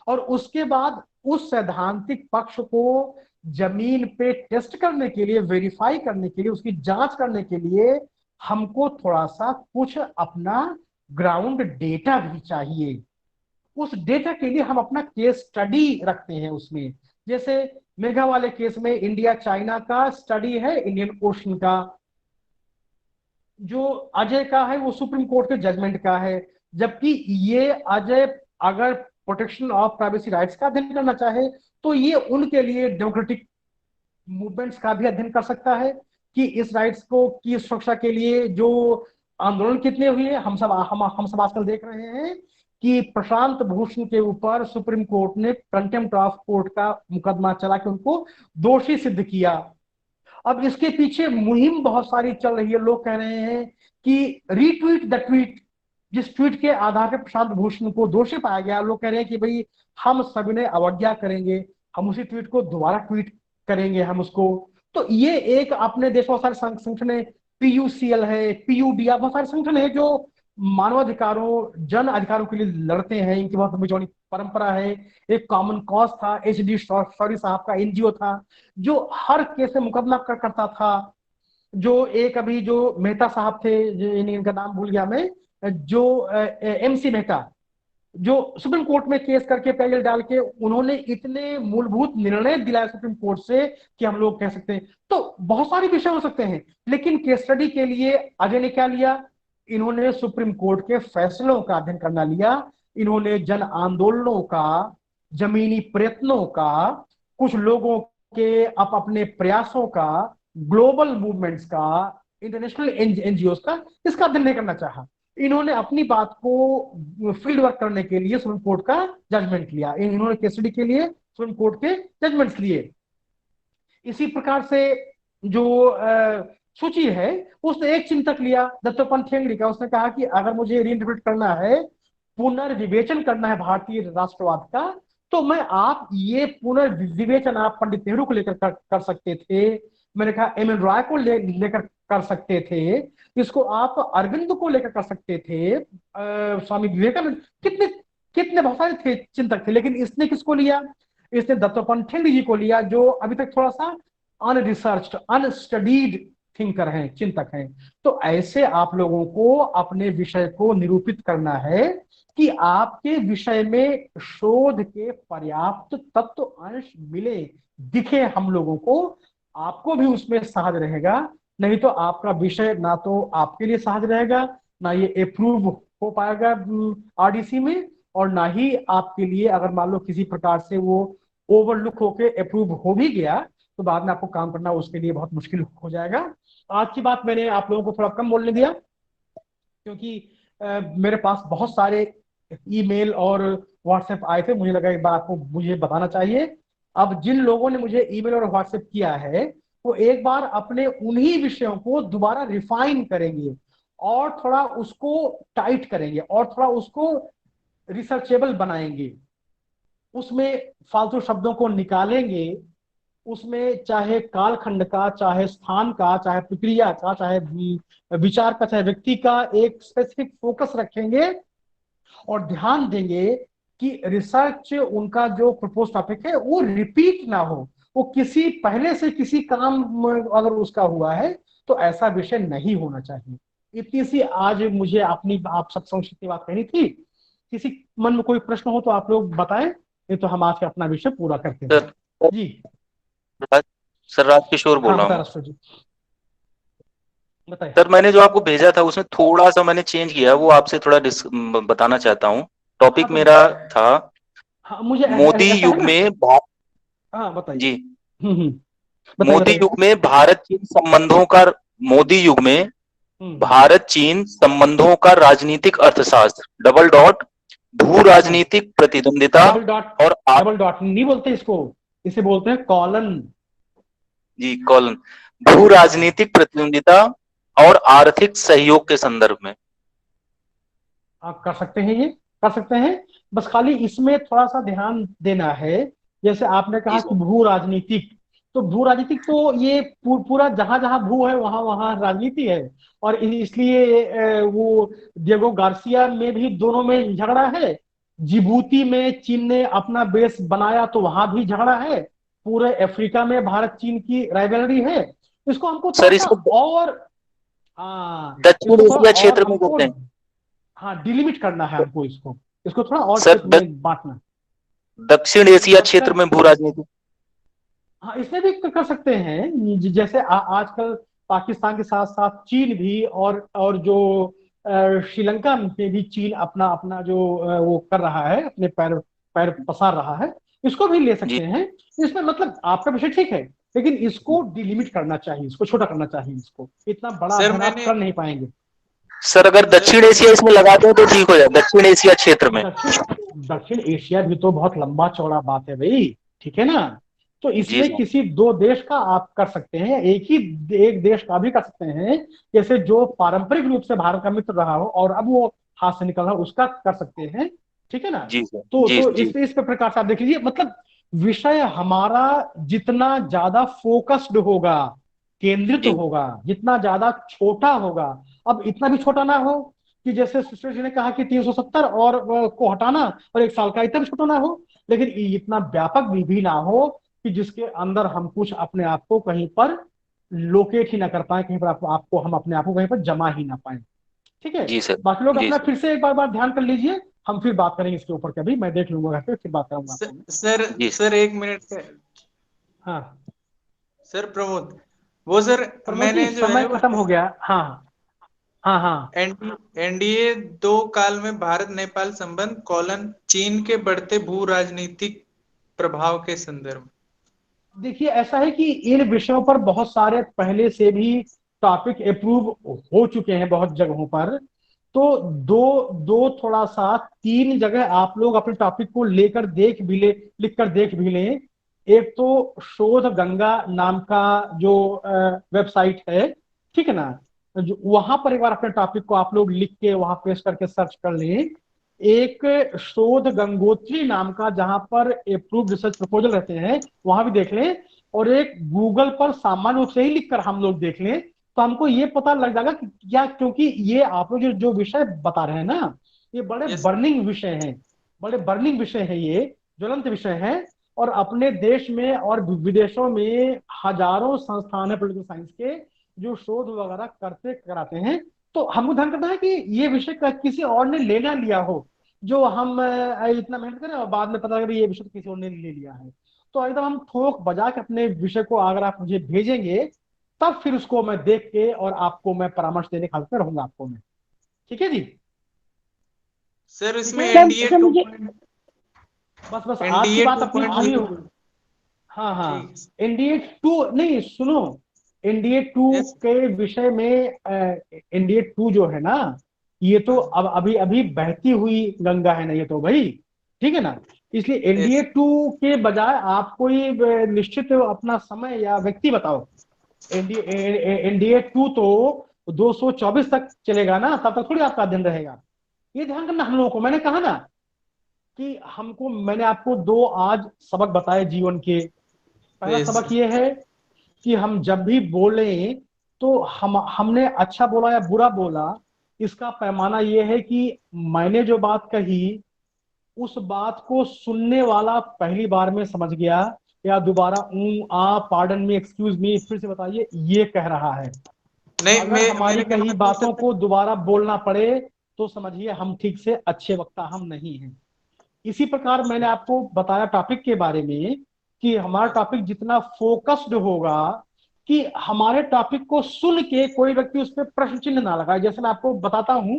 और उसके बाद उस सैद्धांतिक पक्ष को जमीन पे टेस्ट करने के लिए, वेरीफाई करने के लिए, उसकी जांच करने के लिए हमको थोड़ा सा कुछ अपना ग्राउंड डेटा भी चाहिए। उस डेटा के लिए हम अपना केस स्टडी रखते हैं उसमें। जैसे मेघा वाले केस में इंडिया चाइना का स्टडी है, इंडियन ओशन का। जो अजय का है वो सुप्रीम कोर्ट के जजमेंट का है, जबकि ये अजय अगर प्रोटेक्शन ऑफ प्राइवेसी राइट्स का अध्ययन करना चाहे तो ये उनके लिए डेमोक्रेटिक मूवमेंट्स का भी अध्ययन कर सकता है, कि इस राइट्स को की सुरक्षा के लिए जो आंदोलन कितने हुए। हम सब आजकल देख रहे हैं कि प्रशांत भूषण के ऊपर सुप्रीम कोर्ट ने कंटेम्प्ट ऑफ कोर्ट का मुकदमा चला के उनको दोषी सिद्ध किया। अब इसके पीछे मुहिम बहुत सारी चल रही है। लोग कह रहे हैं कि रीट्वीट द ट्वीट, जिस ट्वीट के आधार पर प्रशांत भूषण को दोषी पाया गया, लोग कह रहे हैं कि भाई हम सभी ने अवज्ञा करेंगे, हम उसी ट्वीट को दोबारा ट्वीट करेंगे हम उसको। तो ये एक अपने देश में बहुत सारे संगठन है, PUCL है, PUDR, बहुत सारे संगठन है जो मानवाधिकारों, जन अधिकारों के लिए लड़ते हैं। इनकी बहुत लंबी चौड़ी परंपरा है। एक कॉमन कॉज था, HD शौरी साहब का NGO था जो हर केस में मुकदमा करता था। जो एक अभी जो मेहता साहब थे, इनका नाम भूल गया मैं, जो MC मेहता, जो सुप्रीम कोर्ट में केस करके पैनल डाल के उन्होंने इतने मूलभूत निर्णय दिलाए सुप्रीम कोर्ट से कि हम लोग कह सकते हैं। तो बहुत सारे विषय हो सकते हैं, लेकिन केस स्टडी के लिए अजय ने क्या लिया, इन्होंने सुप्रीम कोर्ट के फैसलों का अध्ययन करना लिया। इन्होंने जन आंदोलनों का, जमीनी प्रयत्नों का, कुछ लोगों के अपने प्रयासों का, ग्लोबल मूवमेंट्स का, इंटरनेशनल NGOs का, इसका अध्ययन नहीं करना चाहा। इन्होंने अपनी बात को फील्ड वर्क करने के लिए सुप्रीम कोर्ट का जजमेंट लिया। इन्होंने केस स्टडी के लिए सुप्रीम कोर्ट के जजमेंट्स लिए। इसी प्रकार से जो सूची है, उसने एक चिंतक लिया दत्तोपंत ठेंगड़ी का। उसने कहा कि अगर मुझे रीइंटरप्रेट करना है, पुनर्विवेचन करना है भारतीय राष्ट्रवाद का, तो मैं आप ये पुनर्विवेचन आप पंडित नेहरू को लेकर कर सकते थे, मैंने कहा MN रॉय को लेकर कर सकते थे, इसको आप अरविंद को लेकर कर सकते थे, स्वामी विवेकानंद, कितने कितने बहुत सारे थे चिंतक थे। लेकिन इसने किसको लिया, इसने दत्तोपंत ठेंगड़ी जी को लिया, जो अभी तक थोड़ा सा अनरिसर्च्ड, अनस्टडीड थिंकर हैं, चिंतक हैं। तो ऐसे आप लोगों को अपने विषय को निरूपित करना है कि आपके विषय में शोध के पर्याप्त तत्व अंश मिले, दिखे हम लोगों को, आपको भी उसमें सहज रहेगा। नहीं तो आपका विषय ना तो आपके लिए सहज रहेगा, ना ये अप्रूव हो पाएगा RDC में, और ना ही आपके लिए अगर मान लो किसी प्रकार से वो ओवरलुक होके अप्रूव हो भी गया तो बाद में आपको काम करना उसके लिए बहुत मुश्किल हो जाएगा। आज की बात मैंने आप लोगों को थोड़ा कम बोलने दिया, क्योंकि मेरे पास बहुत सारे ईमेल और व्हाट्सएप आए थे। मुझे लगा एक बार आपको मुझे बताना चाहिए। अब जिन लोगों ने मुझे ईमेल और व्हाट्सएप किया है वो एक बार अपने उन्हीं विषयों को दोबारा रिफाइन करेंगे और थोड़ा उसको टाइट करेंगे और थोड़ा उसको रिसर्चेबल बनाएंगे, उसमें फालतू शब्दों को निकालेंगे, उसमें चाहे कालखंड का, चाहे स्थान का, चाहे प्रक्रिया का, चाहे विचार का, चाहे व्यक्ति का एक स्पेसिफिक फोकस रखेंगे और ध्यान देंगे कि रिसर्च उनका जो प्रपोज टॉपिक है वो रिपीट ना हो, वो किसी पहले से किसी काम अगर उसका हुआ है तो ऐसा विषय नहीं होना चाहिए। इतनी सी आज मुझे अपनी आप सब संक्षिप्त बात कहनी थी। किसी मन में कोई प्रश्न हो तो आप लोग बताएं, नहीं तो हम आज अपना विषय पूरा करते हैं। सर जी सर राजकिशोर बोल हाँ रहा बता हूँ। राष्ट्र जी बताइए। सर मैंने जो आपको भेजा था उसमें थोड़ा सा मैंने चेंज किया, वो आपसे थोड़ा बताना चाहता हूँ। टॉपिक हाँ तो मेरा था हाँ मुझे मोदी ऐसा है युग ना। में हाँ बताइए। जी, बताइए मोदी बताइए। युग में भारत चीन संबंधों का, मोदी युग में हम्म भारत चीन संबंधों का राजनीतिक अर्थशास्त्र डबल डॉट भू हाँ राजनीतिक प्रतिद्वंदिता डबल डॉट, और डबल डॉट नहीं बोलते इसको, इसे बोलते हैं कॉलन। जी कॉलन, भू राजनीतिक प्रतिद्वंदिता और आर्थिक सहयोग के संदर्भ में। आप कर सकते हैं, ये कर सकते हैं। बस खाली इसमें थोड़ा सा ध्यान देना है। जैसे आपने जी कहा कि सर। भू राजनीतिक, तो भू राजनीतिक तो ये पूरा जहां जहां भू है वहां वहां राजनीति है। और इसलिए वो डिएगो गार्सिया में भी दोनों में झगड़ा है। जिबूती में चीन ने अपना बेस बनाया तो वहां भी झगड़ा है। पूरे अफ्रीका में भारत चीन की राइवलरी है। इसको हमको थोड़ा सर सा इसको और, हाँ दक्षिण इसको थोड़ा एशिया और क्षेत्र में हमको, कहते हैं। हाँ डिलिमिट करना है हमको इसको, इसको थोड़ा और सर क्षेत्र में बांटना। दक्षिण एशिया क्षेत्र दक्षिण, में भू राजनीति। हाँ इसमें भी कर सकते हैं। जैसे आजकल पाकिस्तान के साथ साथ चीन भी और जो श्रीलंका में भी चीन अपना अपना जो वो कर रहा है, अपने पैर पैर पसार रहा है, इसको भी ले जी सकते हैं। इसमें मतलब आपका विषय ठीक है, लेकिन इसको डिलिमिट करना चाहिए, इसको छोटा करना चाहिए, इसको इतना बड़ा सर अध्ययन आप मैंने कर नहीं पाएंगे। सर अगर दक्षिण एशिया इसमें लगा दें तो ठीक हो जाए, दक्षिण एशिया क्षेत्र में। दक्षिण दक्षिण एशिया भी तो बहुत लंबा चौड़ा बात है भाई, ठीक है ना। तो जी इसमें सर। किसी दो देश का आप कर सकते हैं, एक देश का भी कर सकते हैं। जैसे जो पारंपरिक रूप से भारत का मित्र रहा हो और अब वो हाथ से निकल रहा हो, उसका कर सकते हैं, ठीक है ना। जी सर। जी तो जी इस प्रकार से आप देख लीजिए, मतलब विषय हमारा जितना ज्यादा फोकस्ड होगा, केंद्रित जी होगा, जितना ज्यादा छोटा होगा। अब इतना भी छोटा ना हो कि जैसे सुश्री जी ने कहा कि 370 और को हटाना और एक साल का, इतना भी छोटा ना हो। लेकिन इतना व्यापक भी ना हो कि जिसके अंदर हम कुछ अपने आप को कहीं पर लोकेट ही ना कर पाए, कहीं पर आपको हम अपने आप को कहीं पर जमा ही ना पाए। ठीक है। जी सर। बाकी लोग जी अपना सर। फिर से एक बार ध्यान कर लीजिए, हम फिर बात करेंगे इसके ऊपर। कभी मैं देख लूंगा घर पे, फिर बात करूंगा आपको मैं। सर जी सर एक मिनट हाँ सर प्रमोद, वो सर प्रमोद जी मैंने जो समय है वो खत्म हो गया। हाँ हाँ हाँ। एनडीए दो काल में भारत नेपाल संबंध कॉलन चीन के बढ़ते भू राजनीतिक प्रभाव के संदर्भ। देखिए ऐसा है कि इन विषयों पर बहुत सारे पहले से भी टॉपिक अप्रूव हो चुके हैं बहुत जगहों पर। तो दो दो थोड़ा सा तीन जगह आप लोग अपने टॉपिक को लेकर देख भी ले, लिख कर देख भी लें। एक तो शोध गंगा नाम का जो वेबसाइट है, ठीक है ना, जो वहां पर एक बार अपने टॉपिक को आप लोग लिख के वहां पेस्ट करके सर्च कर लें। एक शोध गंगोत्री नाम का, जहां पर अप्रूव्ड रिसर्च प्रपोजल रहते हैं, वहां भी देख लें। और एक गूगल पर सामान्य रूप से ही लिखकर हम लोग देख लें, तो हमको ये पता लग जाएगा कि क्या, क्योंकि ये आप लोग जो विषय बता रहे हैं ना, ये बड़े यस बर्निंग विषय हैं, बड़े बर्निंग विषय है, ये ज्वलंत विषय है। और अपने देश में और विदेशों में हजारों संस्थान है पॉलिटिकल साइंस के जो शोध वगैरह करते कराते हैं। तो हमको ध्यान करना है कि ये विषय किसी और ने लेना लिया हो, जो हम इतना मेहनत करें और बाद में पता लगे ये विषय तो किसी और ने ले लिया है। तो एकदम हम ठोक बजा के अपने विषय को अगर आप मुझे भेजेंगे, तब फिर उसको मैं देख के और आपको मैं परामर्श देने के हालत में रहूंगा आपको मैं। ठीक है जी। सर ठीक इसमें है, एनडीए टू बस आज की एनडीए बात अपनी पूरी हो। 2.0। हाँ हाँ। ठीक एनडीए टू नहीं, सुनो, एनडीए टू यस के विषय में एनडीए टू जो है ना, ये तो अब अभी अभी बहती हुई गंगा है ना ये तो भाई, ठीक है ना। इसलिए एनडीए यस टू के बजाय आप कोई निश्चित अपना समय या व्यक्ति बताओ। एनडीए टू तो 224 तक चलेगा ना, तब तक थोड़ी आपका अध्ययन रहेगा। ये ध्यान करना हम लोगों को, मैंने कहा ना कि हमको, मैंने आपको दो आज सबक बताए जीवन के, पहला Yes, सबक sir. ये है कि हम जब भी बोले तो हमने अच्छा बोला या बुरा बोला, इसका पैमाना ये है कि मैंने जो बात कही उस बात को सुनने वाला पहली बार में समझ गया या दोबारा पार्डन मी, एक्सक्यूज मी, फिर से बताइए, ये कह रहा है। नहीं, अगर हमारी मेरे कही कहने का बातों मतलब को दोबारा बोलना पड़े तो समझिए हम ठीक से अच्छे वक्ता हम नहीं हैं। इसी प्रकार मैंने आपको बताया टॉपिक के बारे में कि हमारा टॉपिक जितना फोकस्ड होगा कि हमारे टॉपिक को सुन के कोई व्यक्ति उस पर प्रश्न चिन्ह ना लगाए। जैसे मैं आपको बताता हूं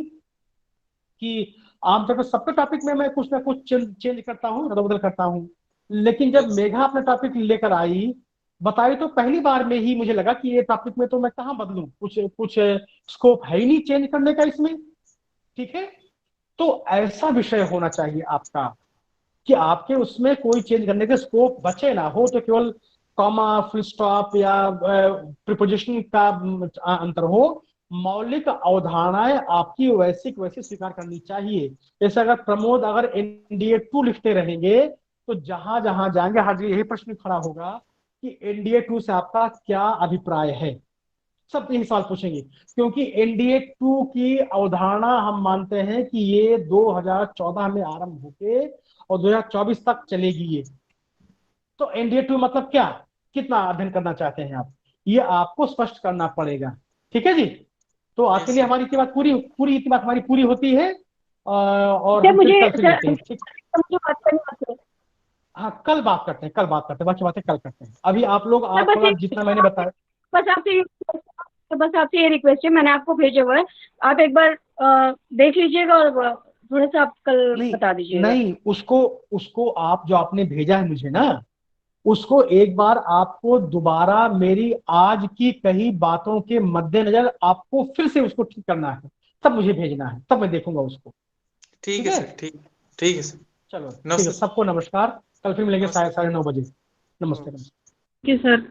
कि आमतौर पर सबके टॉपिक में मैं कुछ ना कुछ चेंज करता हूं, रद्द करता हूं, लेकिन जब Yes. मेघा अपने टॉपिक लेकर आई बताई तो पहली बार में ही मुझे लगा कि ये टॉपिक में तो मैं कहाँ बदलूं, कुछ स्कोप है ही नहीं चेंज करने का इसमें। ठीक है, तो ऐसा विषय होना चाहिए आपका कि आपके उसमें कोई चेंज करने के स्कोप बचे ना हो, तो केवल कॉमा, फुल स्टॉप या प्रीपोजिशन का अंतर हो। मौलिक अवधारणाएं आपकी वैसी वैसी स्वीकार करनी चाहिए। जैसे अगर प्रमोद अगर एनडीए 2 लिखते रहेंगे तो जहां जहां जाएंगे हर यही प्रश्न खड़ा होगा कि एनडीए 2 से आपका क्या अभिप्राय है। सब यही सवाल पूछेंगे क्योंकि एनडीए 2 की अवधारणा हम मानते हैं कि ये 2014 में आरंभ होके और 2024 तक चलेगी ये। तो एनडीए 2 मतलब क्या, कितना अध्ययन करना चाहते हैं आप, ये आपको स्पष्ट करना पड़ेगा। ठीक है जी, तो आज के Yes, लिए sir. हमारी इतनी बात पूरी इतनी बात हमारी पूरी होती है और सर हम फिर मुझे कल फिर मिलते हैं। ठीक, मुझे बात करनी होती है। हाँ कल बात करते हैं, बाकी बातें कल करते हैं। अभी आप लोग सर आप जितना मैंने बताया बस आपसे ये रिक्वेस्ट है, मैंने आपको भेजा हुआ है, आप एक बार देख लीजिएगा और थोड़ा सा आप कल नहीं बता दीजिएगा। नहीं, उसको आप जो आपने भेजा है मुझे ना, उसको एक बार आपको दोबारा मेरी आज की कही बातों के मद्देनजर आपको फिर से उसको ठीक करना है, तब मुझे भेजना है, तब मैं देखूंगा उसको। ठीक ठीक है है, सर, ठीक है सर। चलो ठीक है, नमस्ते। सबको नमस्कार, कल फिर मिलेंगे नमस्ते। 9:30 बजे। हाँ। नमस्ते। Thank you sir.